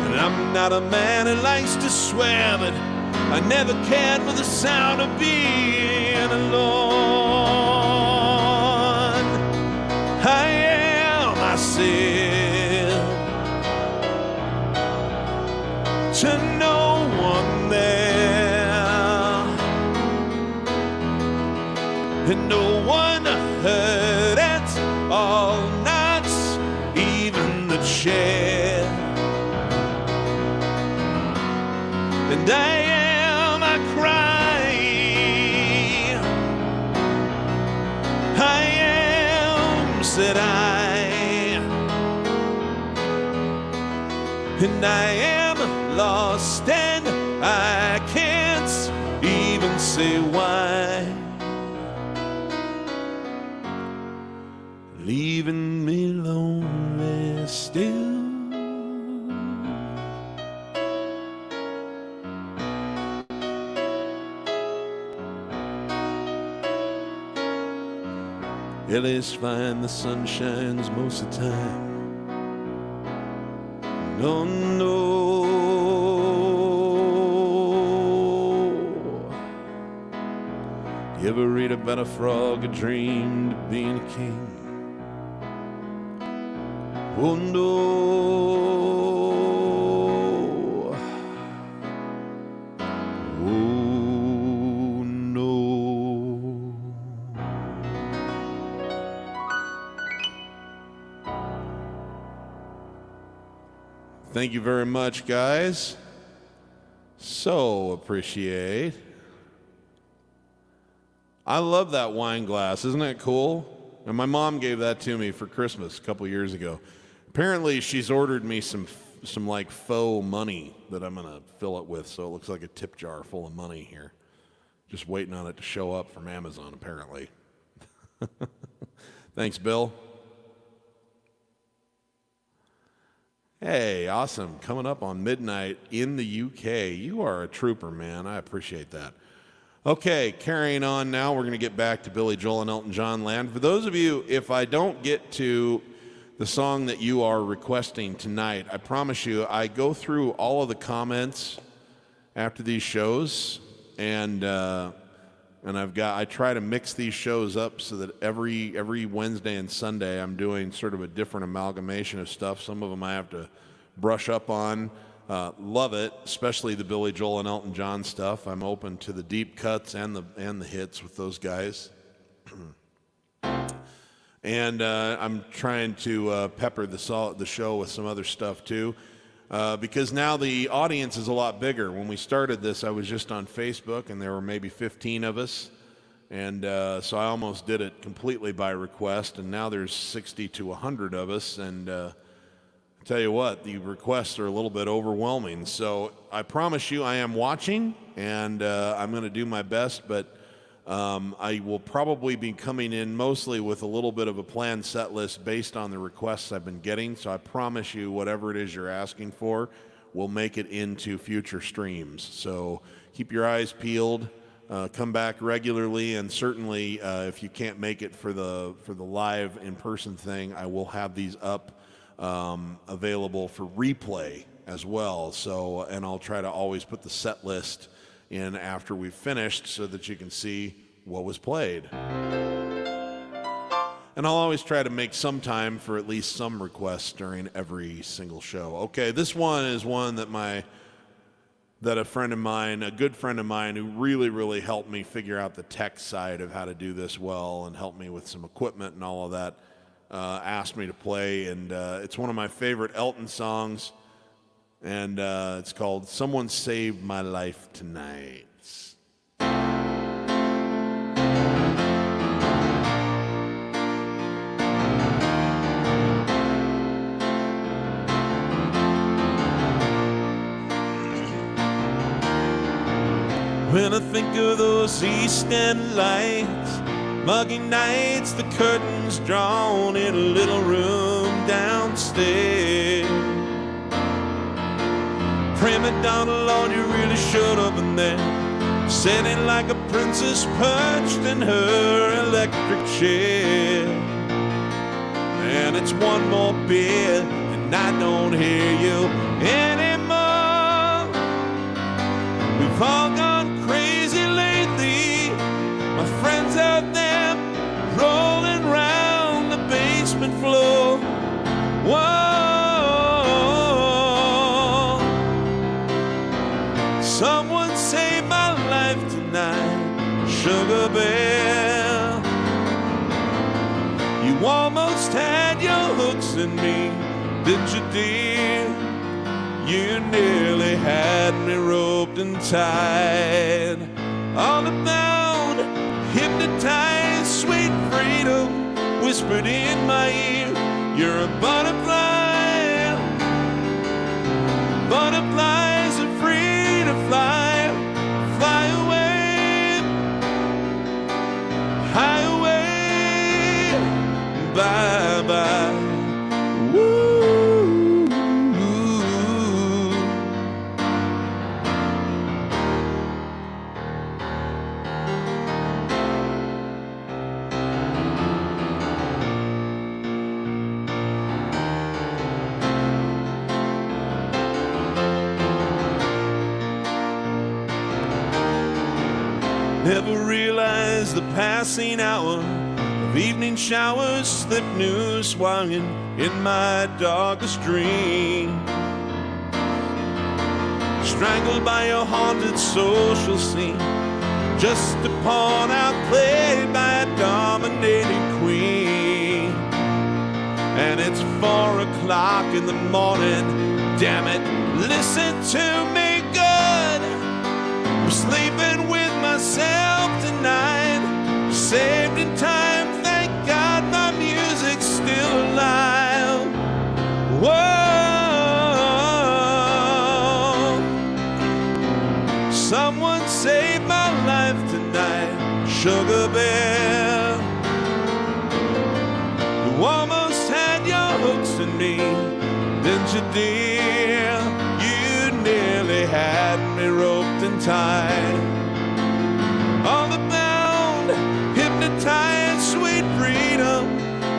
And I'm not a man who likes to swear, but I never cared for the sound of being alone. I am, I said, to no one there, and no one heard it all nights, even the chair. And I am, I cry. I am, said I, and I am lost, and I can't even say why. Leaving me lonely still. LA's fine, the sun shines most of the time. No, no. You ever read about a frog who dreamed of being a king? Oh no. Oh no. Thank you very much, guys. So appreciate. I love that wine glass. Isn't that cool? And my mom gave that to me for Christmas a couple years ago. Apparently, she's ordered me some like faux money that I'm gonna fill it with, so it looks like a tip jar full of money here. Just waiting on it to show up from Amazon, apparently. Thanks, Bill. Hey, awesome. Coming up on midnight in the UK. You are a trooper, man. I appreciate that. Okay, carrying on now, we're going to get back to Billy Joel and Elton John land. For those of you, if I don't get to the song that you are requesting tonight, I promise you, I go through all of the comments after these shows, and I try to mix these shows up so that every Wednesday and Sunday I'm doing sort of a different amalgamation of stuff. Some of them I have to brush up on. Love it, especially the Billy Joel and Elton John stuff. I'm open to the deep cuts and the hits with those guys. And I'm trying to pepper the show with some other stuff too, because now the audience is a lot bigger. When we started this, I was just on Facebook, and there were maybe 15 of us, and so I almost did it completely by request. And now there's 60 to 100 of us, and I Tell you what, the requests are a little bit overwhelming. So I promise you I am watching, and I'm going to do my best, but I will probably be coming in mostly with a little bit of a planned set list based on the requests I've been getting. So I promise you whatever it is you're asking for, we'll make it into future streams. So keep your eyes peeled. Come back regularly, and certainly if you can't make it for the live in-person thing, I will have these up available for replay as well. So, and I'll try to always put the set list in after we've finished so that you can see what was played. And I'll always try to make some time for at least some requests during every single show. Okay, this one is one that a friend of mine, a good friend of mine who really helped me figure out the tech side of how to do this well and helped me with some equipment and all of that, asked me to play, and it's one of my favorite Elton songs, and it's called Someone Saved My Life Tonight. When I think of those East End lights, muggy nights, the curtains drawn in a little room downstairs. Prima donna, Lord, you really showed up in there, sitting like a princess perched in her electric chair. And it's one more beer, and I don't hear you anymore. We've all gone crazy lately, my friends out there rolling round the basement floor. Whoa, someone saved my life tonight, Sugar Bear. You almost had your hooks in me, didn't you, dear? You nearly had me roped and tied, all about hypnotized, sweet freedom whispered in my ear. You're a butterfly, butterflies are free to fly, fly away, high away, bye-bye. Never realized the passing hour of evening showers slipped new swinging in my darkest dream. Strangled by a haunted social scene, just a pawn outplayed by a dominating queen. And it's 4 o'clock in the morning, damn it, listen to me good. I'm sleeping with myself tonight, saved in time, thank God my music's still alive. Whoa, someone saved my life tonight, Sugar Bear. You almost had your hooks in me, didn't you, dear? You nearly had me roped and tied, all about hypnotized, sweet freedom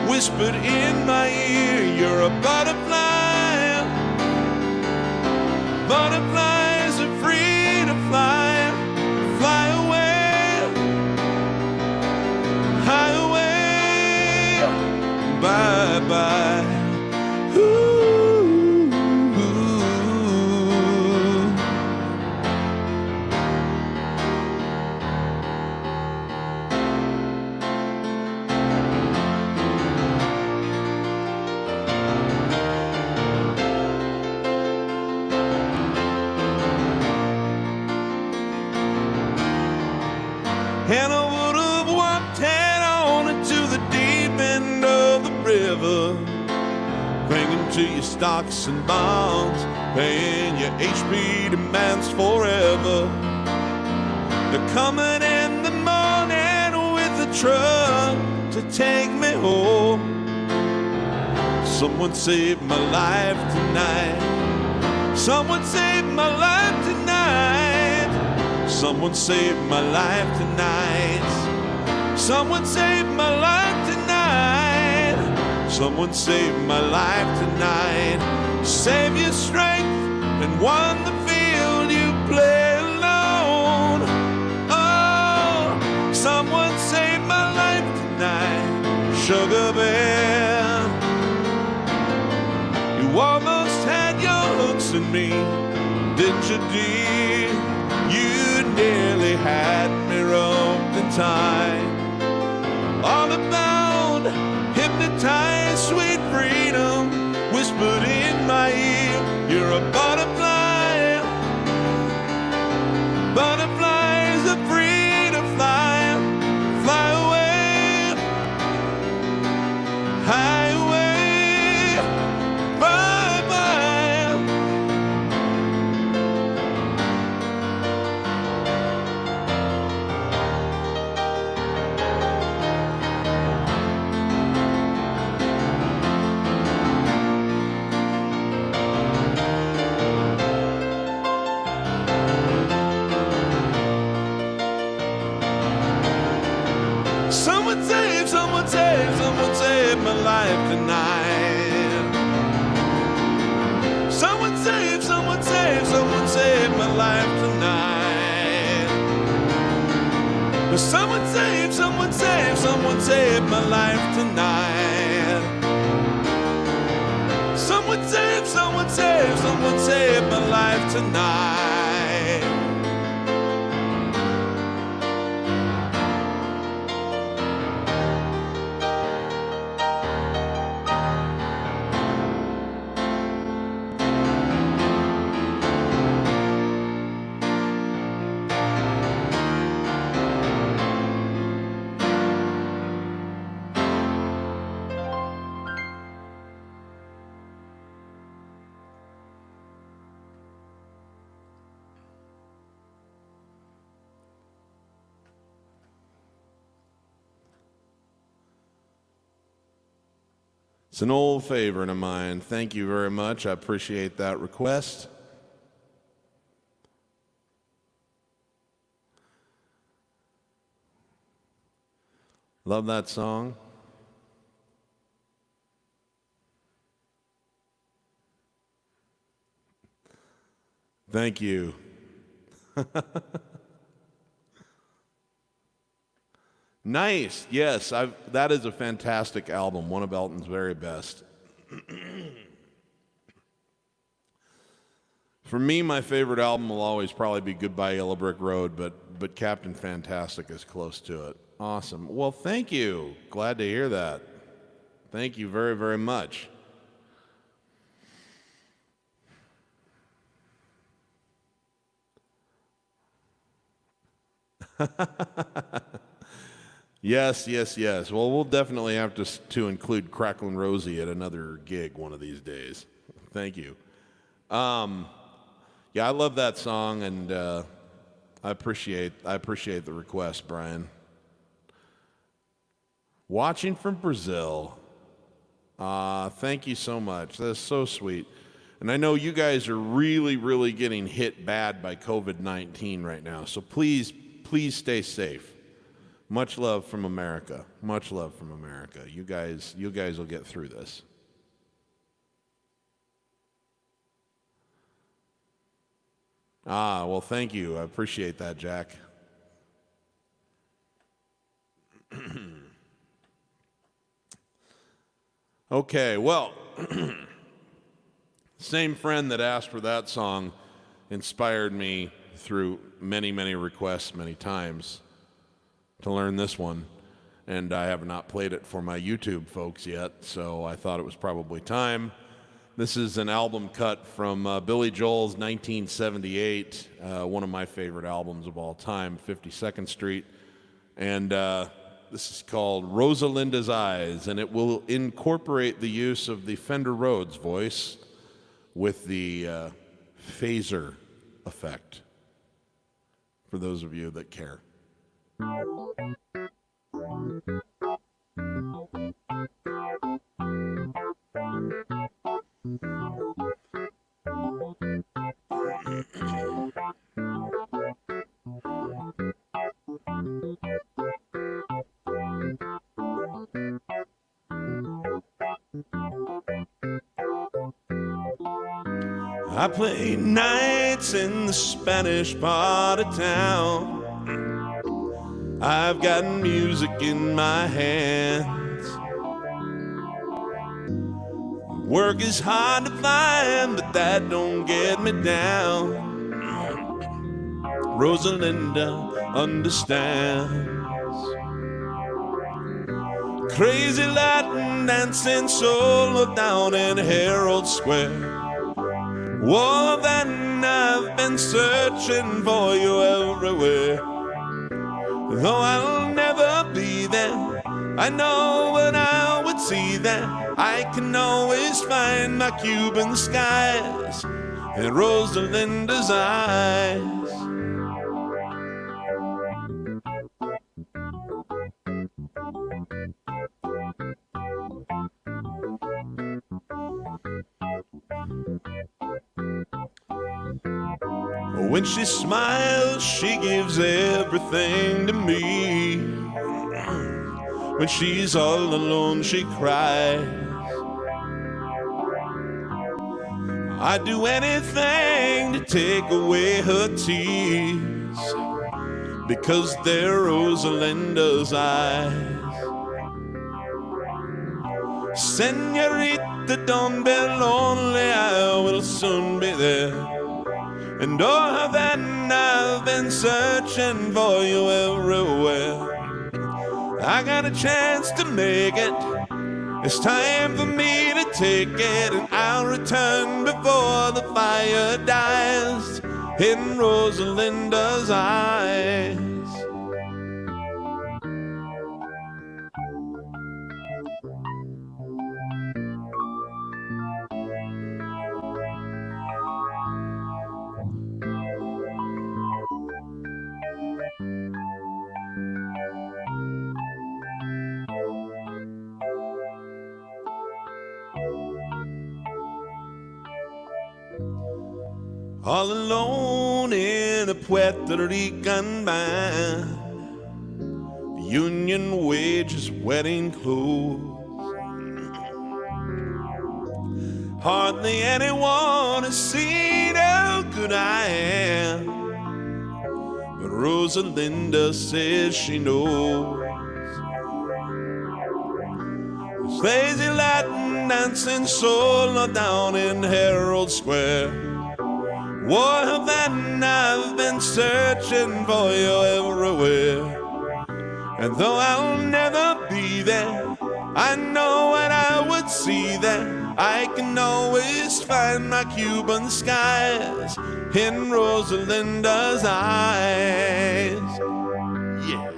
whispered in my ear. You're a butterfly, butterflies are free to fly, fly away, high away, bye-bye. And I would have walked head on into the deep end of the river, clinging to your stocks and bonds, paying your HP demands forever. They're coming in the morning with a truck to take me home. Someone saved my life tonight. Someone saved my life tonight. Someone saved my life tonight. Someone saved my life tonight. Someone saved my life tonight. Save your strength and won the field you play alone. Oh, someone saved my life tonight. Sugar Bear, you almost had your hooks in me, didn't you, dear? You nearly had me roped and tied. All about hypnotized sweet freedom, whispered in my ear, you're a butterfly. Butterflies are free to fly, fly away, high away, bye-bye. Someone save, someone save, someone save my life tonight. Someone save, someone save, someone save my life tonight. Someone save, someone save, someone save my life tonight. Someone save, someone save, someone save my life tonight. It's an old favorite of mine. Thank you very much. I appreciate that request. Love that song. Thank you. Nice. Yes, that is a fantastic album, one of Elton's very best. For me, my favorite album will always probably be Goodbye Yellow Brick Road, but Captain Fantastic is close to it. Awesome. Well, thank you. Glad to hear that. Thank you very, very much. Yes, yes, yes. Well, we'll definitely have to include Cracklin' Rosie at another gig one of these days. Thank you. Yeah, I love that song, and I appreciate the request, Brian. Watching from Brazil. Thank you so much. That's so sweet. And I know you guys are really, really getting hit bad by COVID-19 right now. So please stay safe. Much love from America. Much love from America. You guys will get through this. Well, thank you. I appreciate that, Jack. Okay, well, same friend that asked for that song inspired me through many, many requests many times to learn this one, and I have not played it for my YouTube folks yet, so I thought it was probably time. This is an album cut from Billy Joel's 1978, one of my favorite albums of all time, 52nd Street, and This is called Rosalinda's Eyes, and it will incorporate the use of the Fender Rhodes voice with the phaser effect, for those of you that care. I play nights in the Spanish part of town. I've got music in my hands. Work is hard to find, but that don't get me down. Rosalinda understands. Crazy Latin dancing solo down in Herald Square. Well, then I've been searching for you everywhere. Though I'll never be there, I know when I would see there, I can always find my Cuban skies in Rosalinda's eyes. When she smiles, she gives everything to me. When she's all alone, she cries. I'd do anything to take away her tears, because they're Rosalinda's eyes. Senorita, don't be lonely, I will soon be there. And oh, then I've been searching for you everywhere. I got a chance to make it. It's time for me to take it, and I'll return before the fire dies in Rosalinda's eyes. All alone in a Puerto Rican band, union wages, wedding clothes. Hardly anyone has seen how good I am, but Rosalinda says she knows. There's lazy Latin dancing solo down in Herald Square. Well, then I've been searching for you everywhere. And though I'll never be there, I know when I would see there, I can always find my Cuban skies in Rosalinda's eyes. Yeah.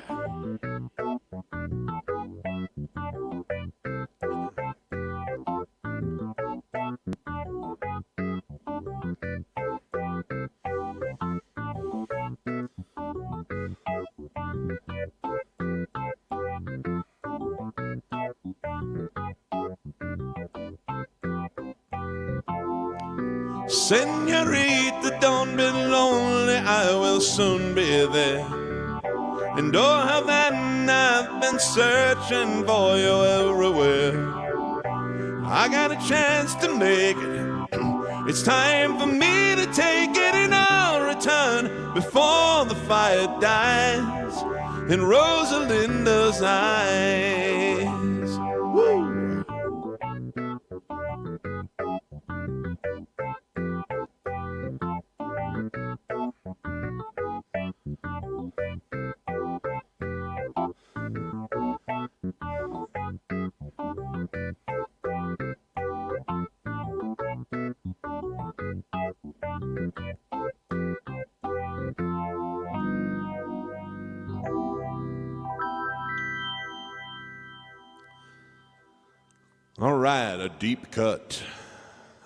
Senorita, don't be lonely, I will soon be there. And oh, how then I've been searching for you everywhere. I got a chance to make it. It's time for me to take it, and I'll return before the fire dies in Rosalinda's eyes. Woo! All right, a deep cut.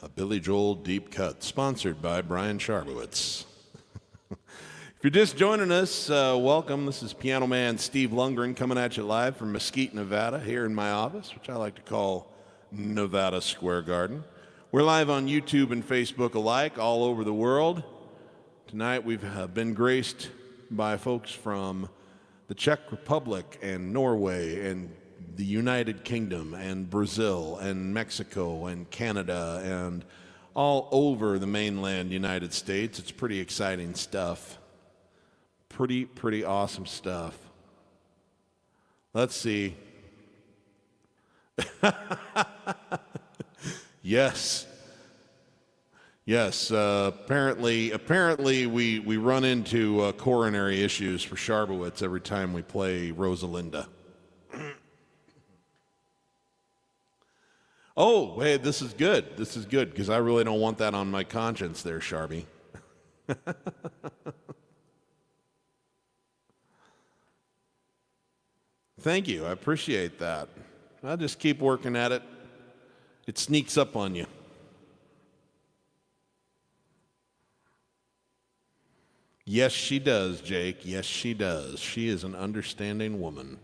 A Billy Joel deep cut, sponsored by Brian Sharbowitz. If you're just joining us, welcome. This is piano man Steve Lungrin coming at you live from Mesquite, Nevada, here in my office, which I like to call Nevada Square Garden. We're live on YouTube and Facebook alike, all over the world. Tonight we've been graced by folks from the Czech Republic and Norway and the United Kingdom and Brazil and Mexico and Canada and all over the mainland United States. It's pretty exciting stuff. Pretty awesome stuff. Let's see. Yes. Apparently we run into coronary issues for Sharbowitz every time we play Rosalinda. Oh, hey, this is good. This is good, because I really don't want that on my conscience there, Sharby. Thank you. I appreciate that. I'll just keep working at it. It sneaks up on you. Yes, she does, Jake. Yes, she does. She is an understanding woman.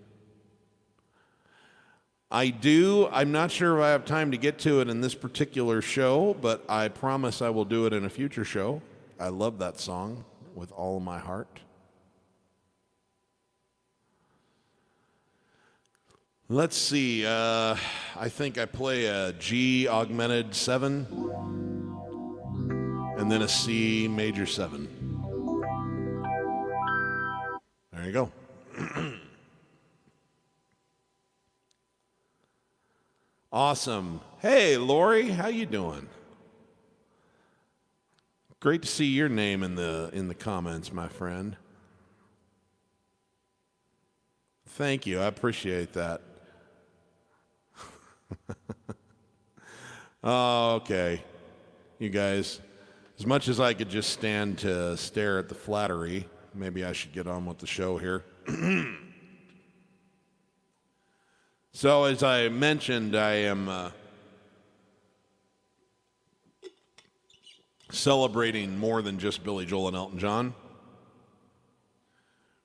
I'm not sure if I have time to get to it in this particular show, but I promise I will do it in a future show. I love that song with all of my heart. Let's see, I think I play a G augmented 7 and then a C major 7. There you go. Awesome. Hey, Lori, how you doing? Great to see your name in the comments, my friend. Thank you. I appreciate that. Oh, okay. You guys, as much as I could just stand to stare at the flattery, maybe I should get on with the show here. So, as I mentioned, I am celebrating more than just Billy Joel and Elton John.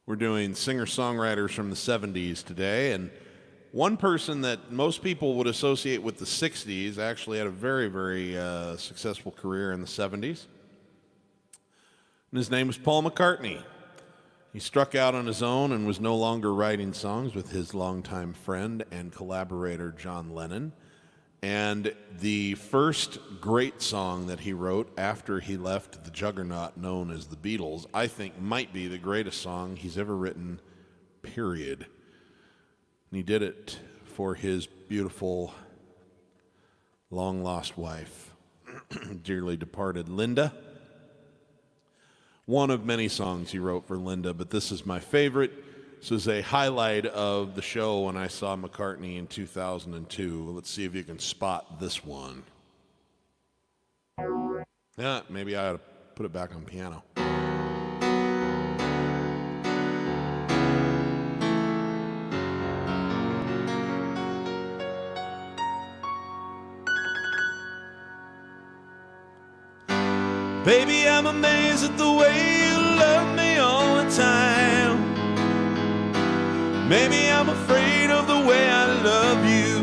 We're doing singer-songwriters from the 70s today, and one person that most people would associate with the 60s actually had a very, very successful career in the 70s. And his name was Paul McCartney. He struck out on his own and was no longer writing songs with his longtime friend and collaborator John Lennon. And the first great song that he wrote after he left the juggernaut known as the Beatles, I think might be the greatest song he's ever written, period. And he did it for his beautiful, long-lost wife, dearly departed Linda. One of many songs he wrote for Linda, but this is my favorite. This is a highlight of the show when I saw McCartney in 2002. Let's see if you can spot this one. Yeah, maybe I ought to put it back on piano. Baby, I'm amazed at the way you love me all the time. Maybe I'm afraid of the way I love you.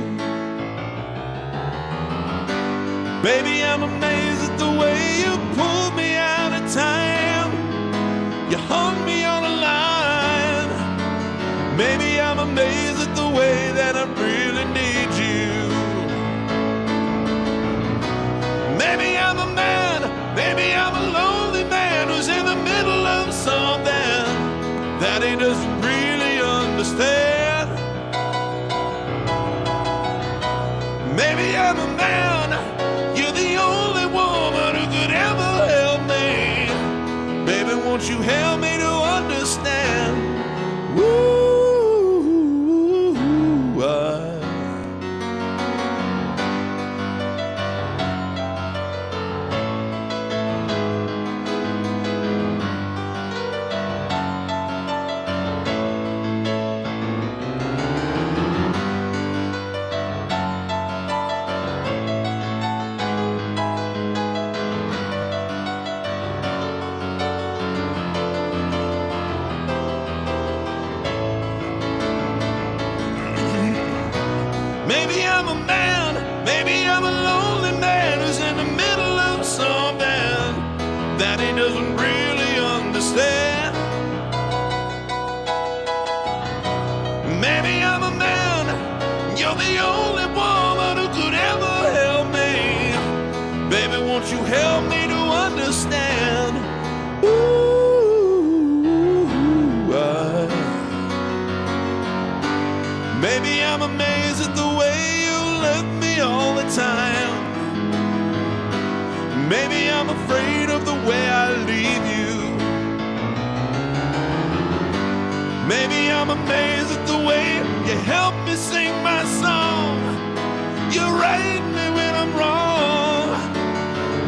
Baby, I'm amazed at the way you pulled me out of time. You hung me on a line. Maybe I'm amazed at the way that I really need you. Maybe I'm a man, maybe I'm a lonely man who's in the middle of something that he doesn't really understand. Maybe I'm a man, you're the only woman who could ever help me. Baby, won't you help me to understand? Woo. understand. Ooh, maybe I'm amazed at the way you love me all the time. Maybe I'm afraid of the way I leave you. Maybe I'm amazed at the way you help me sing my song. You right me when I'm wrong.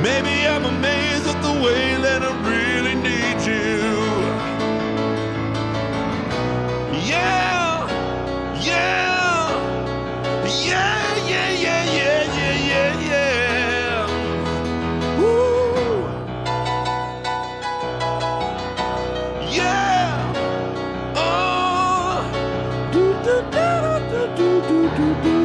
Maybe I'm amazed at the way that I really need you. Yeah, yeah, yeah, yeah, yeah, yeah, yeah, yeah, yeah. Woo. Yeah. Oh. Do do do do do do do do.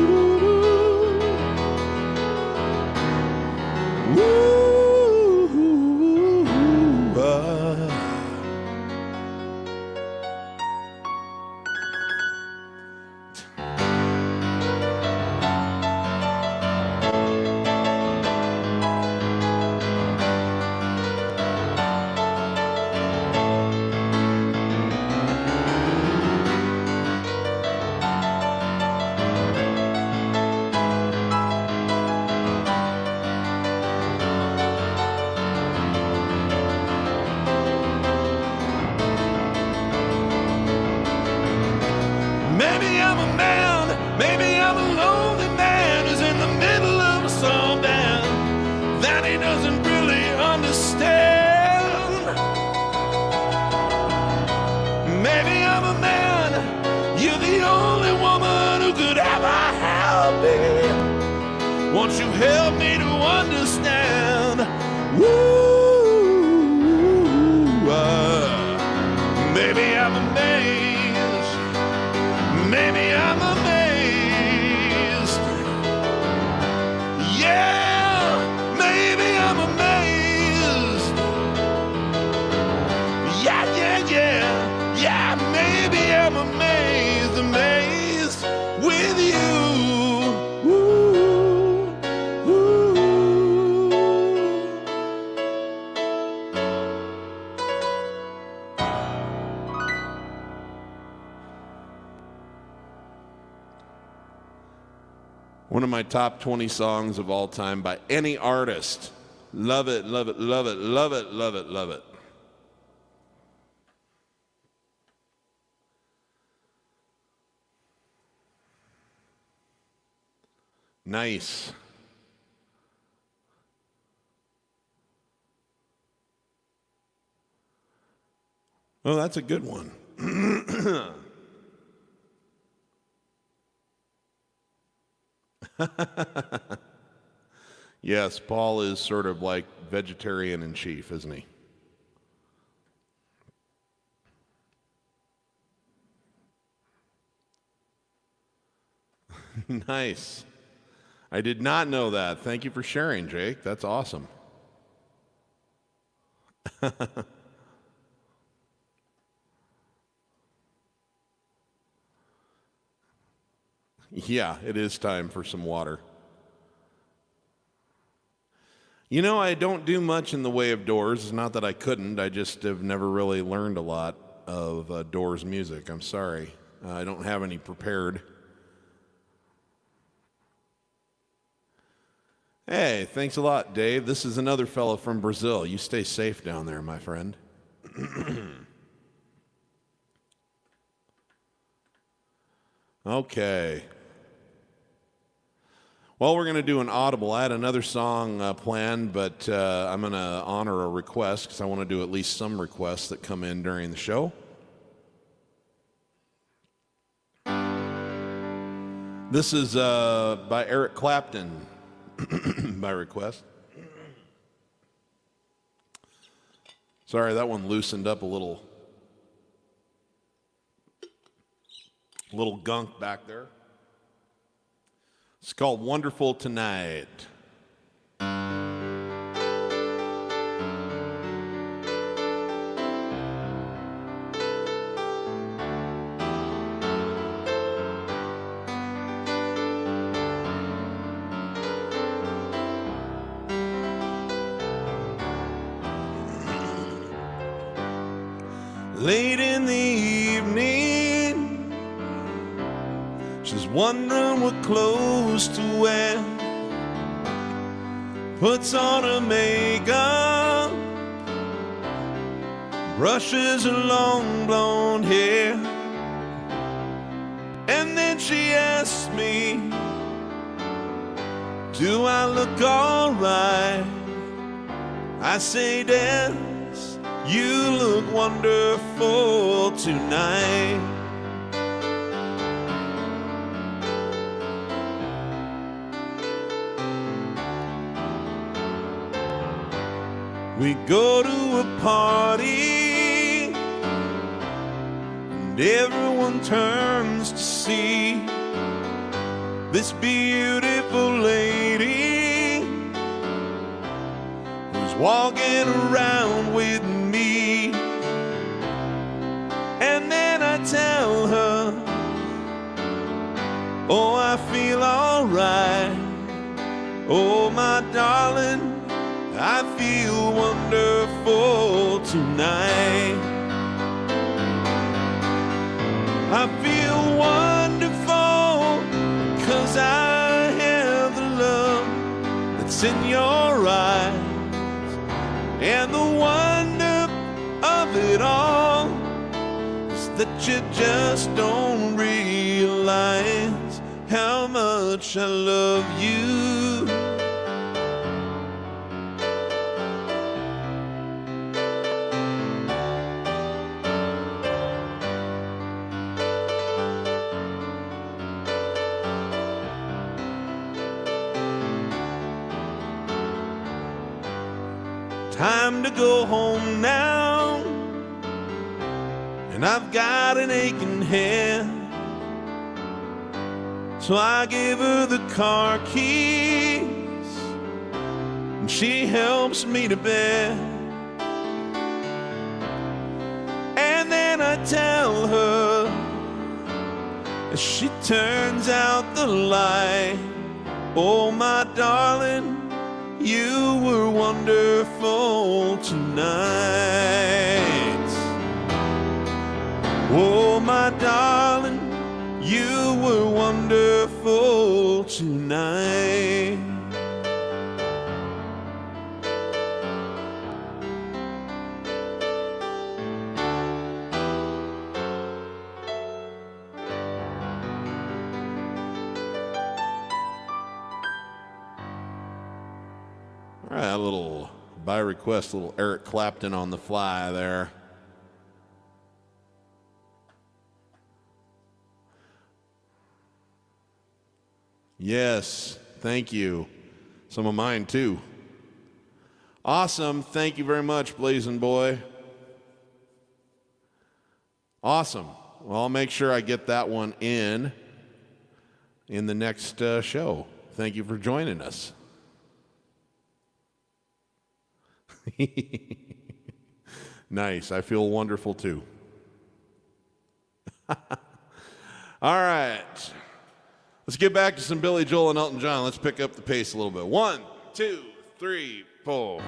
Maybe I'm a man, maybe I'm a lonely man who's in the middle of a song band that he doesn't really understand. Maybe I'm a man, you're the only woman who could ever help me. Won't you help me to understand? Woo, maybe I'm amazed. Maybe I'm amazed. Yeah, maybe I'm amazed. Yeah, yeah, yeah. Yeah, maybe I'm amazed, amazed with you. Ooh, ooh. One of my top 20 songs of all time by any artist. Love it, love it, love it, love it, love it, love it. Nice. Oh, that's a good one. Yes, Paul is sort of like vegetarian in chief, isn't he? Nice. I did not know that. Thank you for sharing, Jake. That's awesome. Yeah, it is time for some water. You know, I don't do much in the way of Doors. It's not that I couldn't. I just have never really learned a lot of Doors music. I'm sorry. I don't have any prepared. Hey, thanks a lot, Dave. This is another fellow from Brazil. You stay safe down there, my friend. Okay. Well, we're going to do an audible. I had another song planned, but I'm going to honor a request because I want to do at least some requests that come in during the show. This is by Eric Clapton, by request. Sorry, that one loosened up a little gunk back there. It's called Wonderful Tonight. late in the evening. She's wondering what clothes to wear, puts on her makeup, brushes her long blonde hair, and then she asks me, do I look alright? I say, Des, you look wonderful tonight. We go to a party and everyone turns to see this beautiful lady who's walking around with me. And then I tell her, oh, I feel alright. Oh, my darling, I feel wonderful tonight. I feel wonderful 'cause I have the love that's in your eyes. And the wonder of it all is that you just don't realize how much I love you. Time to go home now, and I've got an aching head. So I give her the car keys, and she helps me to bed. And then I tell her, as she turns out the light, oh, my darling, you were wonderful tonight. Oh, my darling, you were wonderful tonight. All right, a little, by request, a little Eric Clapton on the fly there. Yes, thank you. Some of mine, too. Awesome. Thank you very much, Blazing Boy. Awesome. Well, I'll make sure I get that one in the next show. Thank you for joining us. Nice. I feel wonderful, too. All right. Let's get back to some Billy Joel and Elton John. Let's pick up the pace a little bit. 1, 2, 3, 4.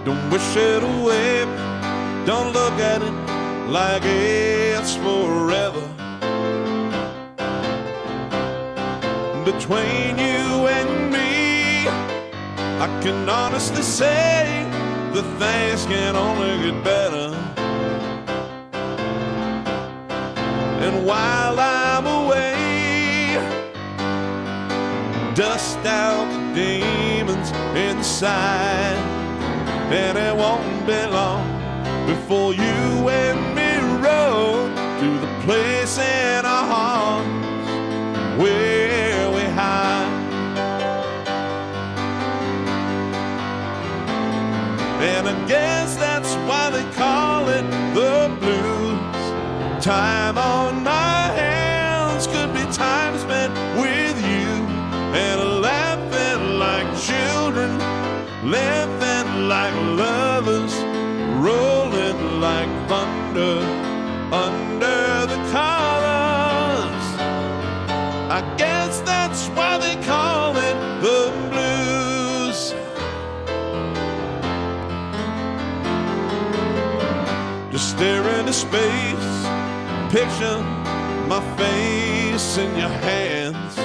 Don't wish it away. Don't look at it like it's forever. Between you and me, I can honestly say that things can only get better. And while I'm away, dust out the demons inside, and it won't be long before you and me rode to the place in our hearts where we hide. And I guess that's why they call it the blues. Time on my hands could be time spent with you, and laughing like children, laughing like lovers, rolling like thunder under the colors space. Picture my face in your hands.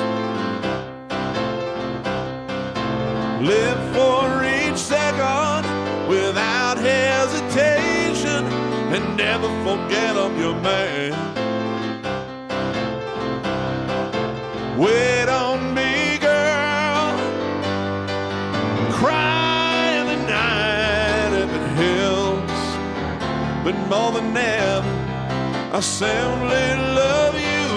Live for each second without hesitation, and never forget I'm your man. Wait on me, girl. Cry in the night if it helps. But more than ever, I simply love you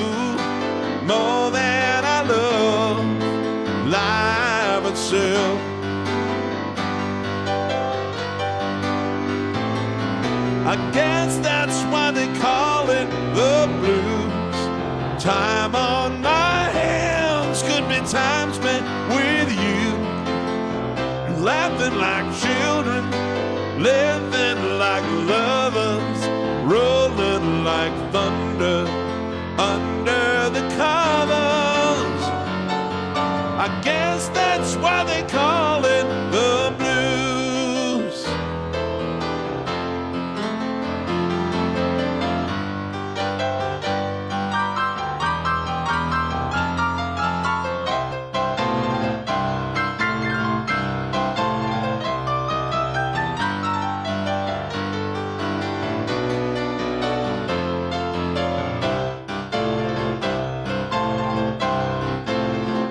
more than I love life itself. I guess that's why they call it the blues. Time on my hands could be time spent with you, laughing like children, living like lovers, rolling like thunder under the covers. I guess that's why they call it the blues.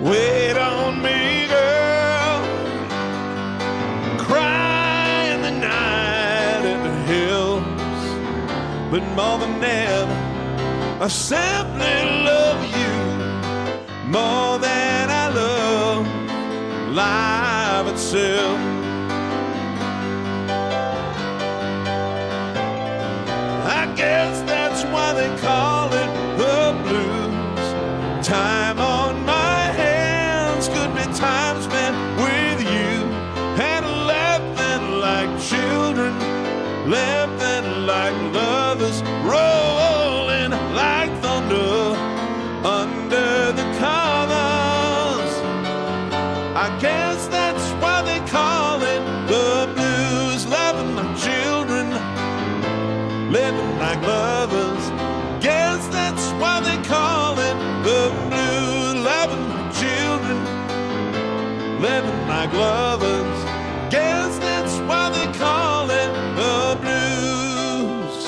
Wait on me, girl. Cry in the night if it helps. But more than ever, I simply love you more than I love life itself. I guess that's why they call it the blues. Time on my could be time spent with you, and laughing like children, laughing like lovers, rolling like thunder under the covers. I guess that's why they call it the blues. Laughing like children, living like lovers. Guess that's why they call it the blues. Laughing like children, living like lovers. Guess that's why they call it the blues.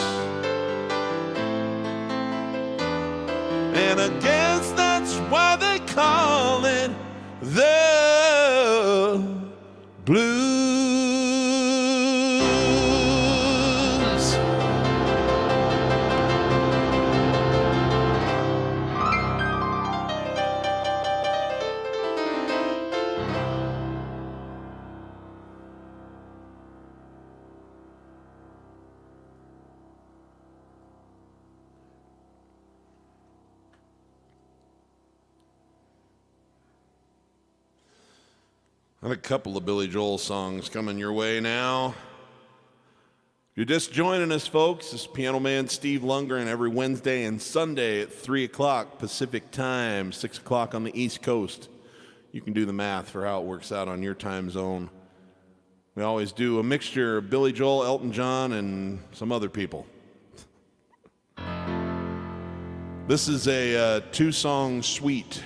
And I guess that's why they call it the blues. And a couple of Billy Joel songs coming your way now. If you're just joining us, folks, this is Piano Man Steve Lungrin every Wednesday and Sunday at 3 o'clock Pacific time, 6 o'clock on the East Coast. You can do the math for how it works out on your time zone. We always do a mixture of Billy Joel, Elton John, and some other people. This is a two-song suite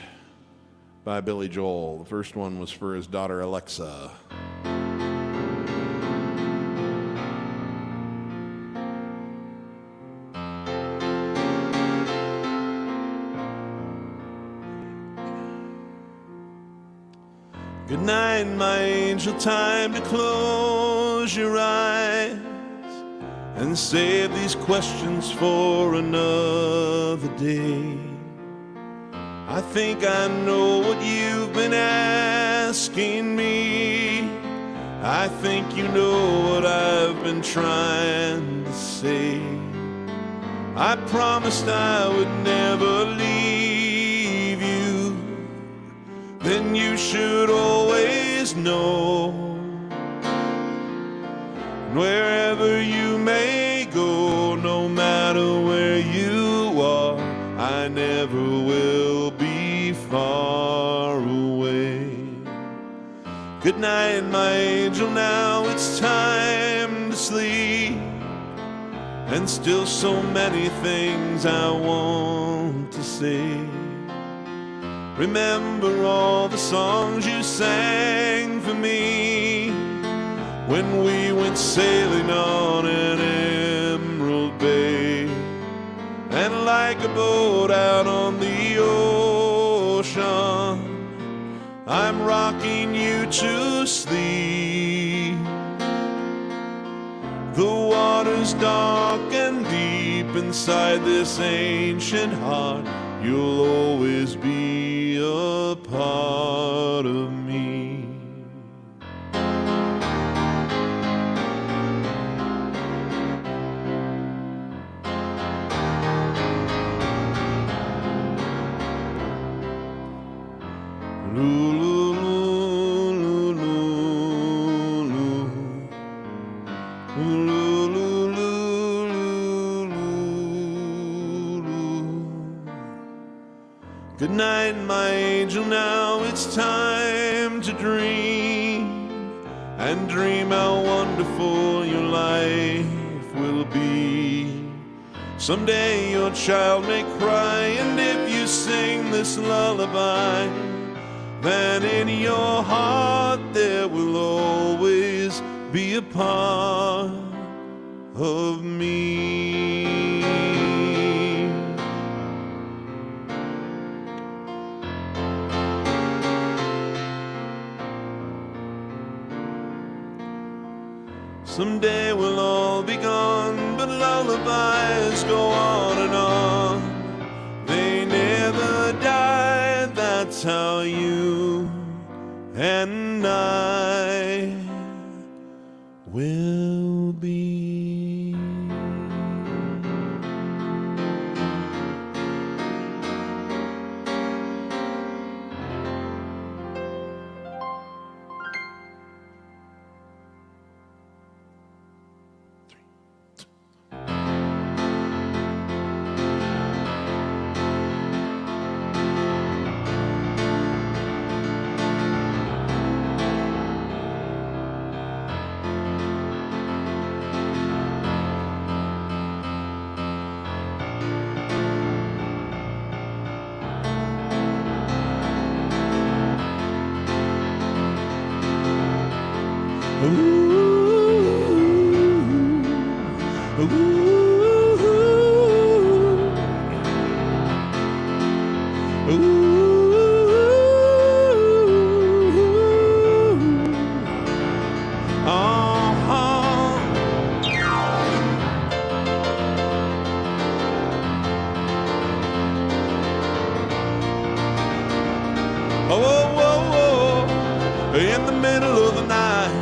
by Billy Joel. The first one was for his daughter Alexa. Good night, my angel, time to close your eyes and save these questions for another day. I think I know what you've been asking me. I think you know what I've been trying to say. I promised I would never leave you. Then you should always know, wherever you may go, no matter where you are, I never will be far away. Good night, my angel, now it's time to sleep, and still so many things I want to say. Remember all the songs you sang for me when we went sailing on an emerald bay. And like a boat out on the ocean, I'm rocking you to sleep. The water's dark and deep inside this ancient heart. You'll always be a part of me. Good night, my angel, now it's time to dream, and dream how wonderful your life will be. Someday your child may cry, and if you sing this lullaby, then in your heart there will always be a part of me. Someday we'll all be gone, but lullabies go on and on. They never die, that's how you and I will be. In the middle of the night,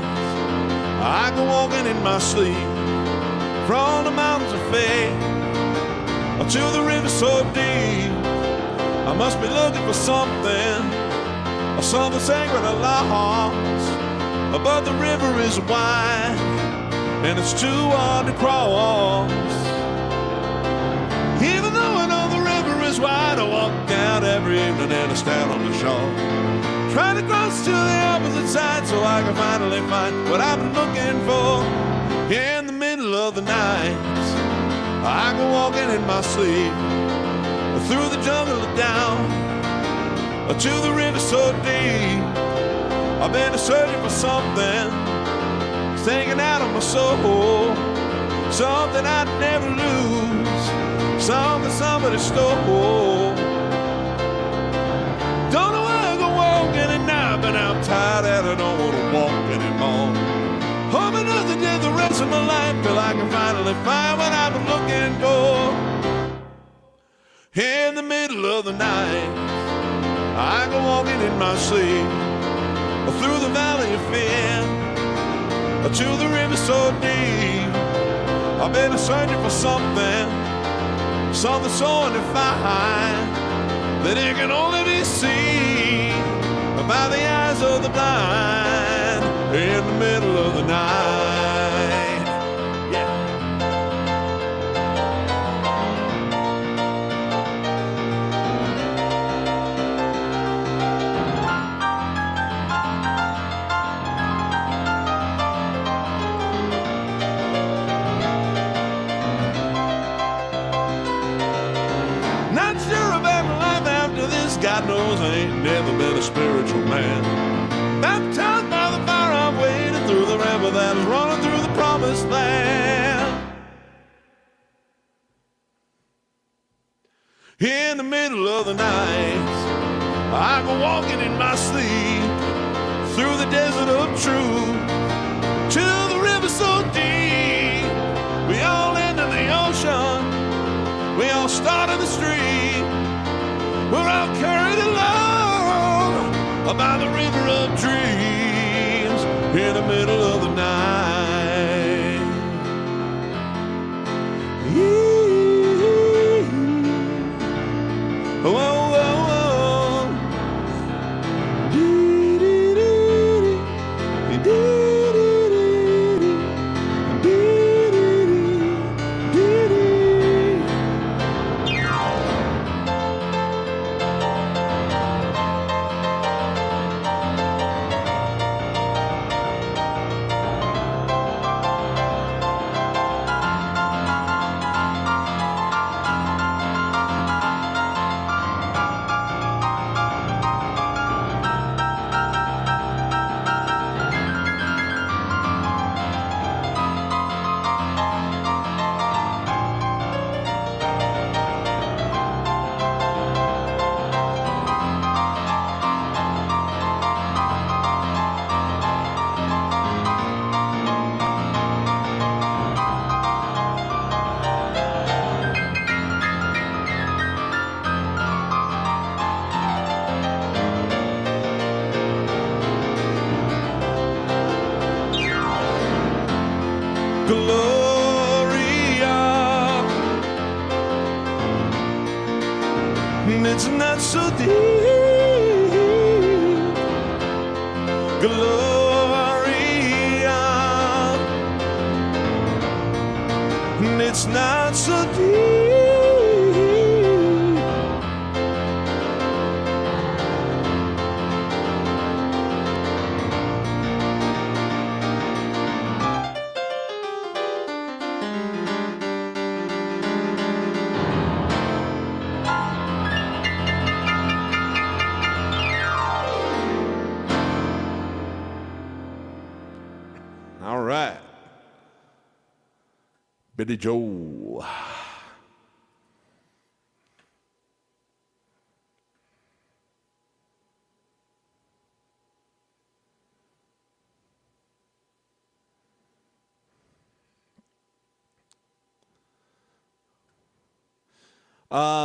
I go walking in my sleep from the mountains of faith to the river so deep. I must be looking for something sacred or lost, but the river is wide and it's too hard to cross. Even though I know the river is wide, I walk down every evening and I stand on the shore, trying to cross to the opposite side so I can finally find what I've been looking for. In the middle of the night, I go walking in my sleep through the jungle and down to the river so deep. I've been searching for something singing out of my soul, something I'd never lose, something somebody stole. Don't know why I go walking at night, but I'm tired and I don't want to walk anymore. Hoping nothing did the rest of my life till I can finally find what I've been looking for. In the middle of the night, I go walking in my sleep through the valley of fear to the river so deep. I've been searching for something so undefined that it can only be seen by the eyes of the blind. In the middle of the night, yeah. God knows I ain't never been a spiritual man. Baptized by the fire, I'm wading through the river that is running through the promised land. In the middle of the night, I go walking in my sleep through the desert of truth to the river so deep. We all end in the ocean, we all start in the street. We're all carried along by the river of dreams in the middle of the night. Oh, oh, oh, it's not so deep. Gloria, it's not so deep. All right. Billy Joel.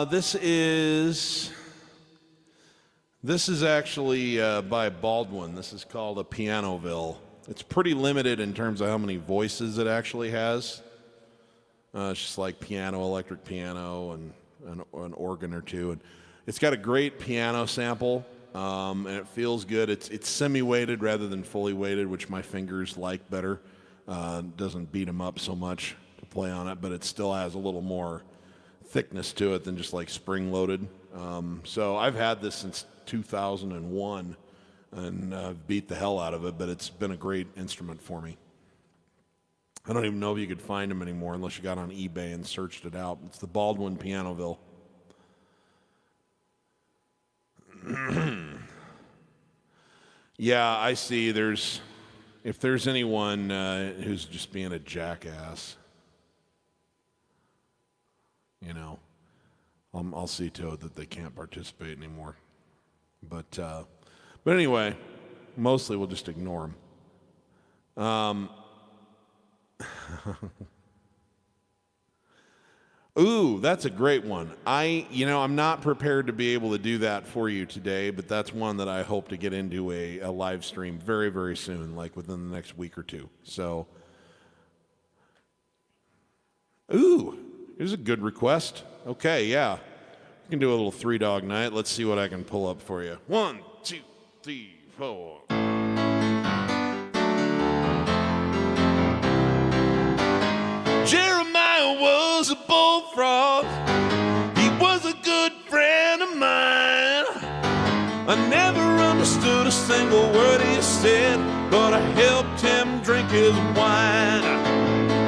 This is actually by Baldwin. This is called a Pianoville. It's pretty limited in terms of how many voices it actually has. It's just like piano, electric piano, and an organ or two. And it's got a great piano sample, and it feels good. It's semi-weighted rather than fully weighted, which my fingers like better. Doesn't beat them up so much to play on it, but it still has a little more thickness to it than just like spring-loaded. So I've had this since 2001 and beat the hell out of it, but it's been a great instrument for me. I don't even know if you could find them anymore unless you got on eBay and searched it out. It's the Baldwin Pianoville. Yeah, I see. If there's anyone who's just being a jackass, you know, I'll see to it that they can't participate anymore. But anyway, mostly we'll just ignore them. Ooh, that's a great one. I'm not prepared to be able to do that for you today, but that's one that I hope to get into a live stream very, very soon, like within the next week or two. So, ooh, here's a good request. Okay, yeah. We can do a little Three Dog Night. Let's see what I can pull up for you. 1, 2, 3, 4. Jeremiah was a bullfrog. He was a good friend of mine. I never understood a single word he said, but I helped him drink his wine.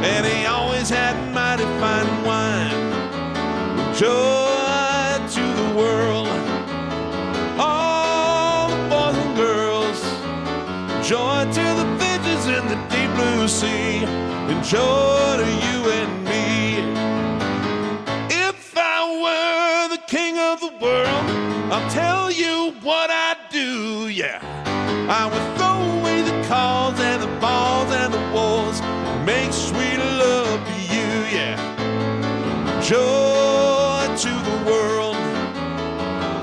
And he always had mighty fine wine. Joy to the world. sea, and joy to you and me. If I were the king of the world, I'll tell you what I'd do, yeah. I would throw away the calls and the balls and the wars, make sweet love to you, yeah. Joy to the world,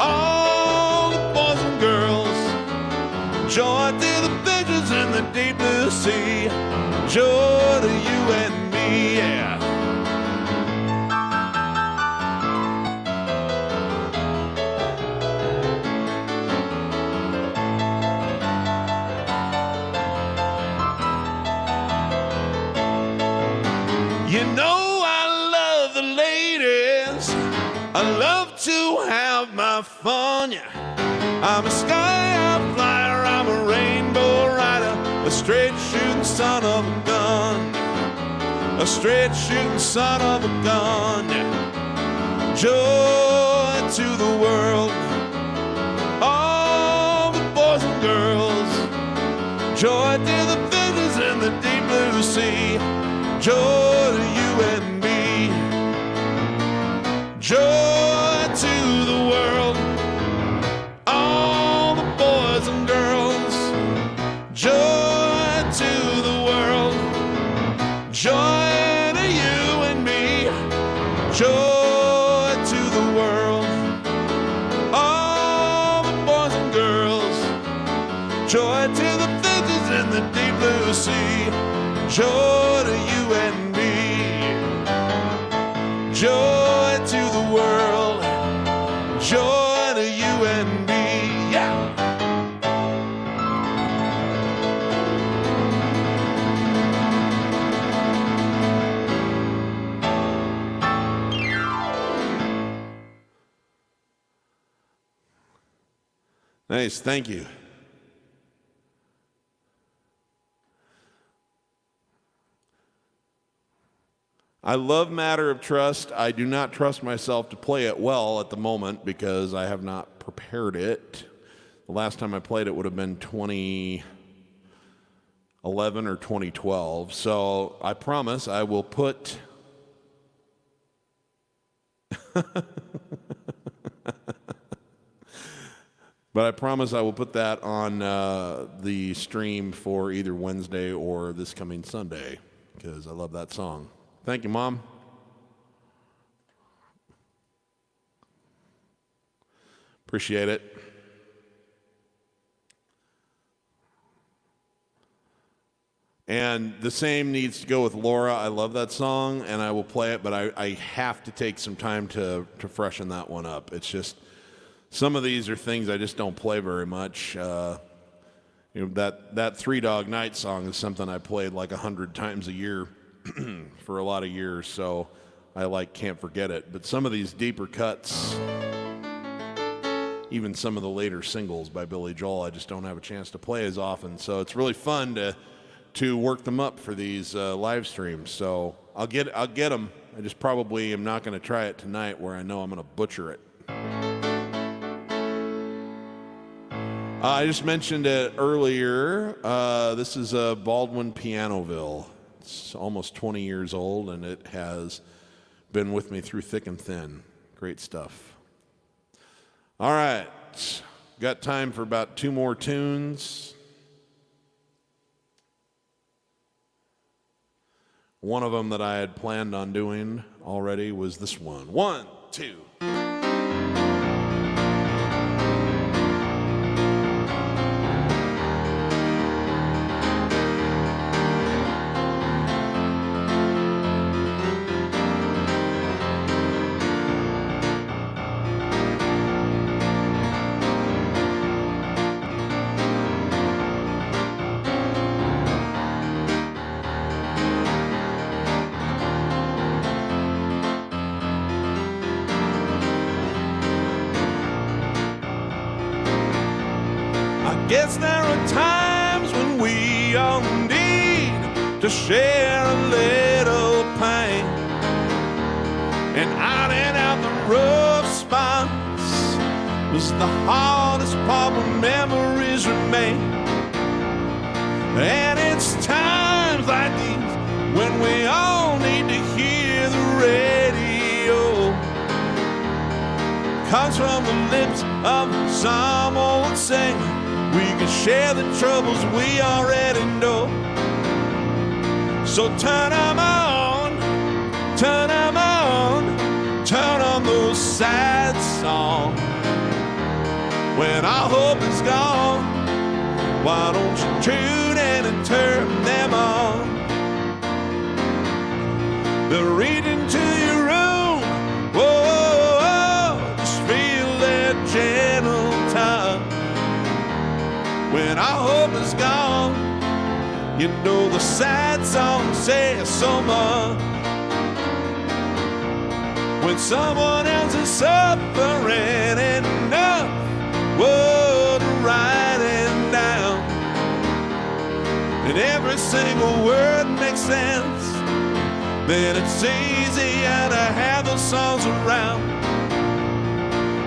all the boys and girls. Joy to the fishes in the deep blue sea. Joy to you and me, yeah. You know I love the ladies. I love to have my fun, yeah. I'm a sky flyer, I'm a rainbow rider, a straight shooting son of a gun, a straight shooting son of a gun, yeah. Joy to the world, all the boys and girls. Joy to the fishes in the deep blue sea. Joy to you and me. Joy to the world, all the boys and girls. Joy to the world, joy to you and me. Joy to the world, all the boys and girls. Joy to the fishes in the deep blue sea. Joy to you and me. Joy to the world, joy to you and me, yeah. Nice, thank you. I love Matter of Trust. I do not trust myself to play it well at the moment because I have not prepared it. The last time I played it would have been 2011 or 2012. So I promise I will put... But I promise I will put that on the stream for either Wednesday or this coming Sunday because I love that song. Thank you, Mom. Appreciate it. And the same needs to go with Laura. I love that song, and I will play it, but I have to take some time to freshen that one up. It's just, some of these are things I just don't play very much. That Three Dog Night song is something I played like 100 times a year for a lot of years, so I can't forget it. But some of these deeper cuts, even some of the later singles by Billy Joel, I just don't have a chance to play as often. So it's really fun to work them up for these live streams. So I'll get them. I just probably am not going to try it tonight where I know I'm going to butcher it. I just mentioned it earlier. This is a Baldwin Pianoville. It's almost 20 years old, and it has been with me through thick and thin. Great stuff. All right. Got time for about 2 more tunes. One of them that I had planned on doing already was this one. 1, 2. Guess there are times when we all need to share a little pain, and ironing out the rough spots was the hardest part when memories remain. And it's times like these when we all need to hear the radio. Comes from the lips of some old singer. We can share the troubles we already know. So turn them on, turn them on, turn on those sad songs. When our hope is gone, why don't you tune in and turn them on? They're reading to your room, whoa, just feel their gentle touch. When our hope is gone, you know the sad song says so much. When someone else is suffering enough, whoa, to writing down, and every single word makes sense, then it's easier to have those songs around.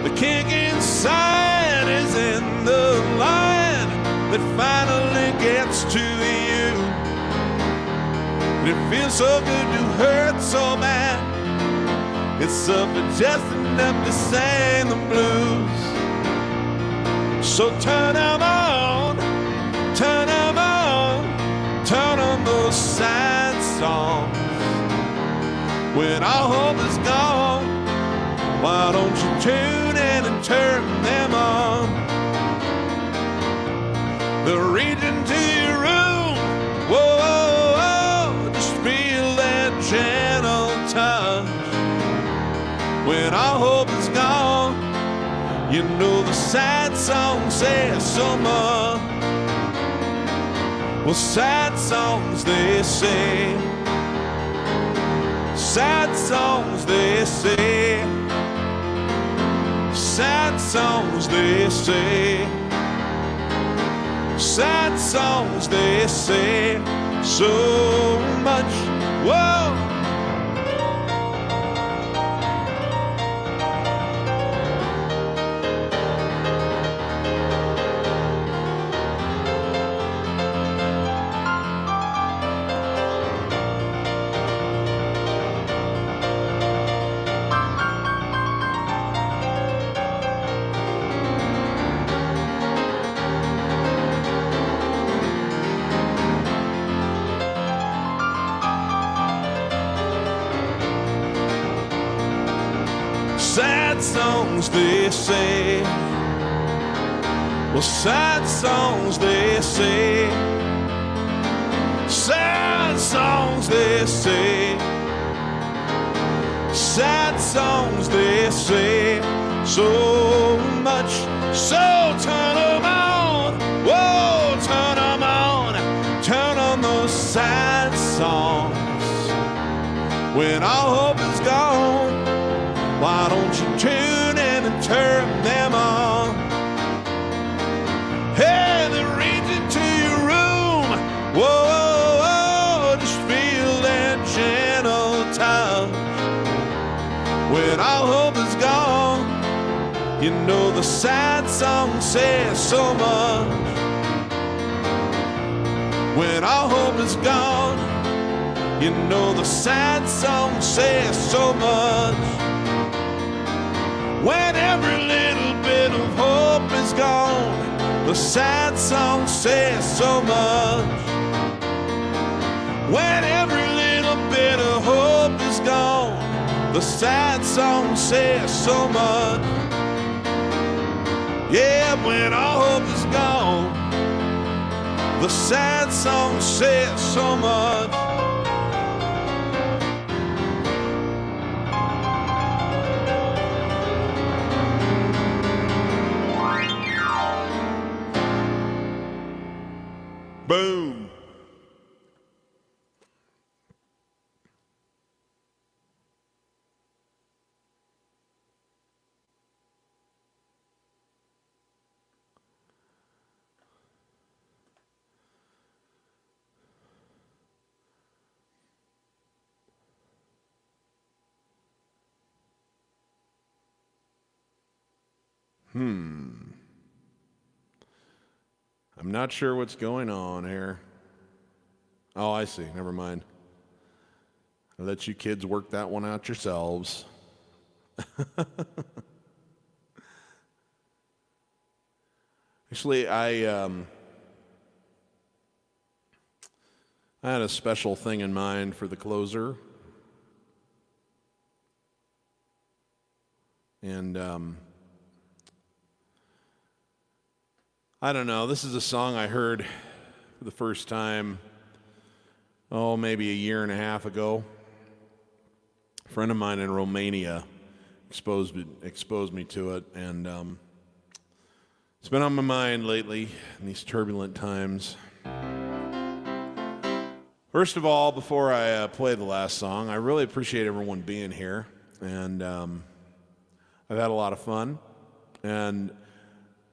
The kick inside is in the line that finally gets to you. And it feels so good to hurt so bad. It's something just enough to sing the blues. So turn them on, turn them on, turn on those sad songs. When our hope is gone, why don't you tune in and turn them on? They're reaching to your room, whoa, just feel that gentle touch. When our hope is gone, you know the sad song says so much. Well, sad songs they say, sad songs they say, sad songs they say, sad songs they say so much. Whoa. Sad songs they say, well, sad songs they say, sad songs they say, sad songs they say so much. So turn them on, whoa, turn them on, turn on those sad songs. When our hope is gone, why don't you tune in and turn them on? Hey, they're reaching to your room, whoa, just feel that gentle touch. When our hope is gone, you know the sad song says so much. When our hope is gone, you know the sad song says so much. When every little bit of hope is gone, the sad song says so much. When every little bit of hope is gone, the sad song says so much. Yeah, when our hope is gone, the sad song says so much. Boom. I'm not sure what's going on here. Oh, I see. Never mind. I'll let you kids work that one out yourselves. Actually, I had a special thing in mind for the closer. And I don't know, this is a song I heard for the first time, maybe a year and a half ago. A friend of mine in Romania exposed me to it, and it's been on my mind lately in these turbulent times. First of all, before I play the last song, I really appreciate everyone being here, and I've had a lot of fun, and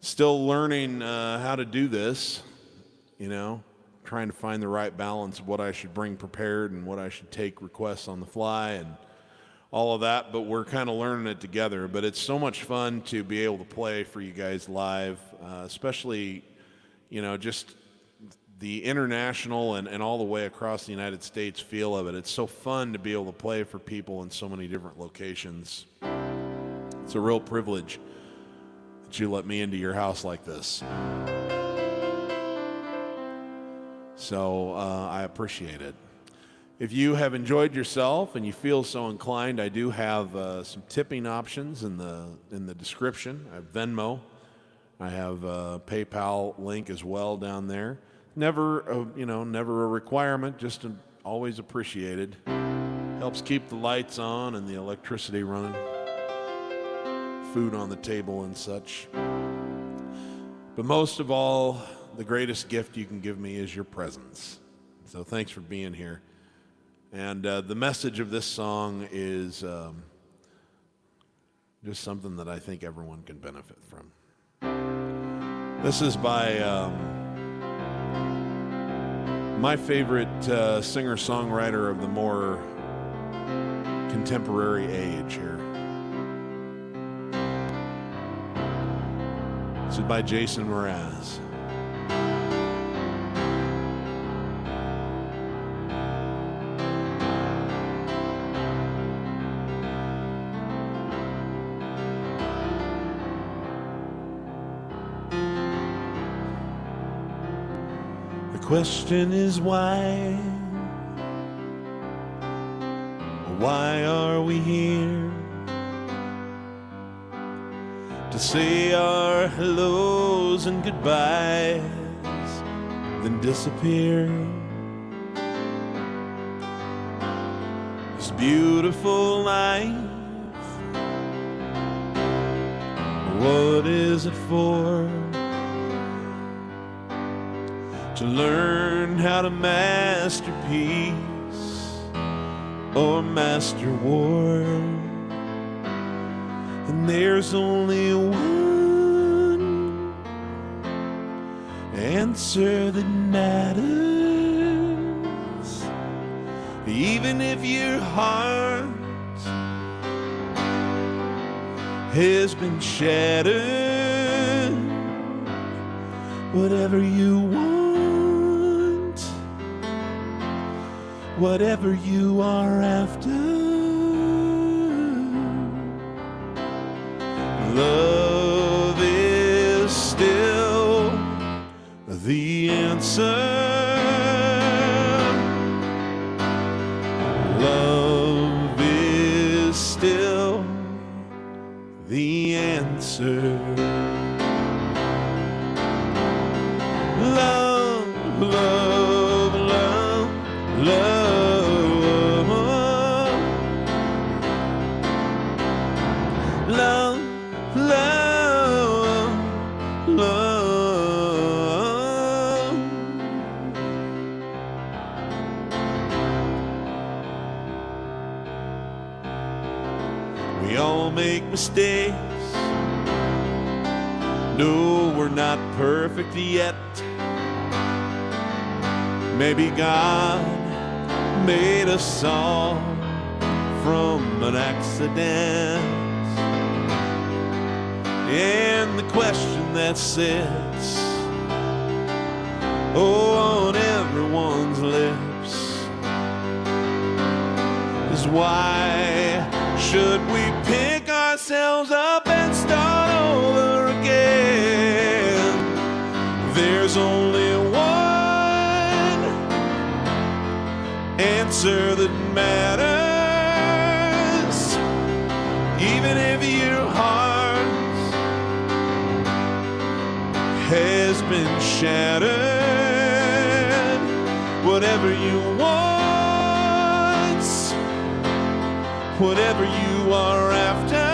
still learning how to do this, trying to find the right balance of what I should bring prepared and what I should take requests on the fly and all of that, but we're kind of learning it together. But it's so much fun to be able to play for you guys live, especially, just the international and all the way across the United States feel of it. It's so fun to be able to play for people in so many different locations. It's a real privilege that you let me into your house like this. So I appreciate it. If you have enjoyed yourself and you feel so inclined, I do have some tipping options in the description. I have Venmo. I have a PayPal link as well down there. Never a requirement, just always appreciated. Helps keep the lights on and the electricity running, food on the table and such. But most of all, the greatest gift you can give me is your presence. So thanks for being here. And the message of this song is just something that I think everyone can benefit from. This is by my favorite singer-songwriter of the more contemporary age here. This is by Jason Mraz. The question is why? Why are we here? To say our hellos and goodbyes, then disappear. This beautiful life, what is it for? To learn how to master peace or master war. And there's only one answer that matters. Even if your heart has been shattered, whatever you want, whatever you are after, love is still the answer. Love is still the answer. Love, love, love, love. Love, love, love. We all make mistakes. No, we're not perfect yet. Maybe God made us all from an accident. And the question that sits, on everyone's lips Why should we pick ourselves up and start over again? There's only one answer that matters, even if your heart has been shattered. Whatever you want, whatever you are after,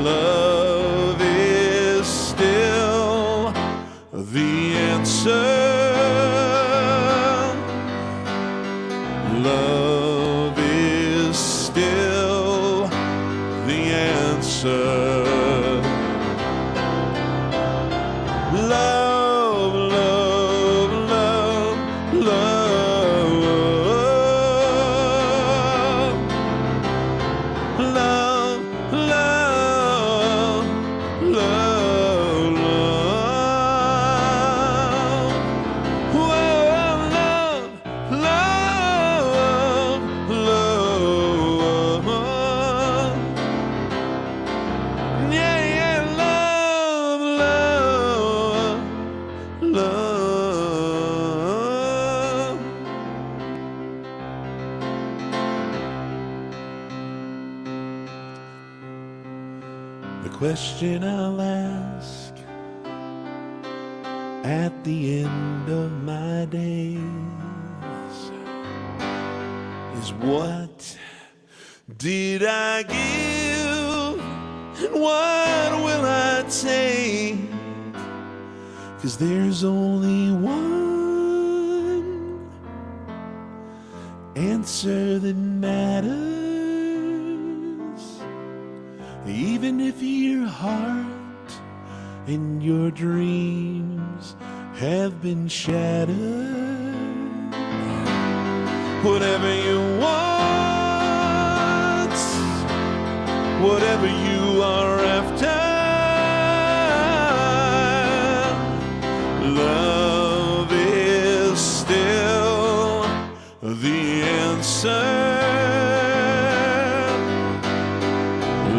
love is still the answer. Love is still the answer. Love, love, love, love. Love, love, love, love. Whoa, love, love, love. Yeah, yeah, love, love, love. The question I'll ask at the end of my days is, what did I give and what will I take? 'Cause there's only one answer that matters, even if your heart and your dreams have been shattered. Whatever you want, whatever you are after, love is still the answer.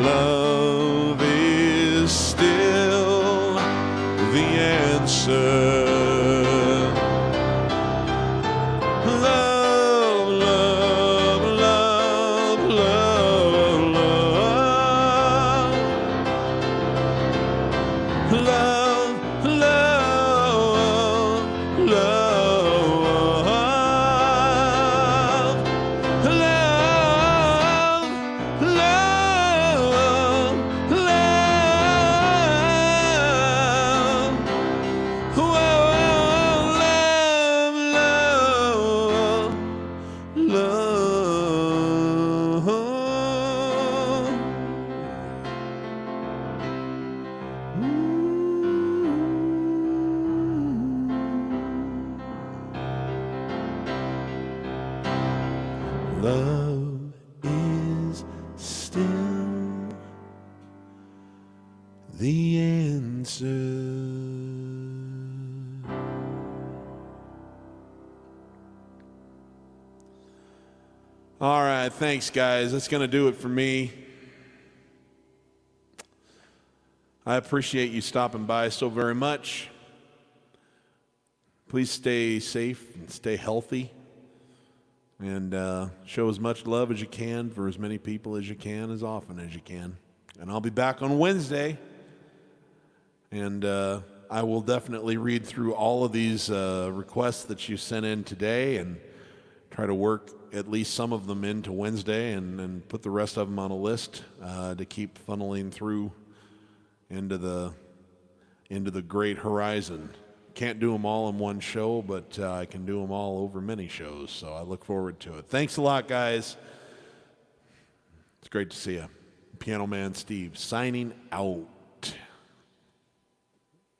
Love is still the answer. Love, love, love, love, love. Love, love, love. Love, love, love. Whoa, love, love, love. Love is still the answer. All right, thanks, guys. That's going to do it for me. I appreciate you stopping by so very much. Please stay safe and stay healthy, and show as much love as you can for as many people as you can, as often as you can. And I'll be back on Wednesday, and I will definitely read through all of these requests that you sent in today and try to work at least some of them into Wednesday, and put the rest of them on a list to keep funneling through into the great horizon. Can't do them all in one show, but I can do them all over many shows, so I look forward to it. Thanks a lot, guys. It's great to see you. Piano Man Steve signing out.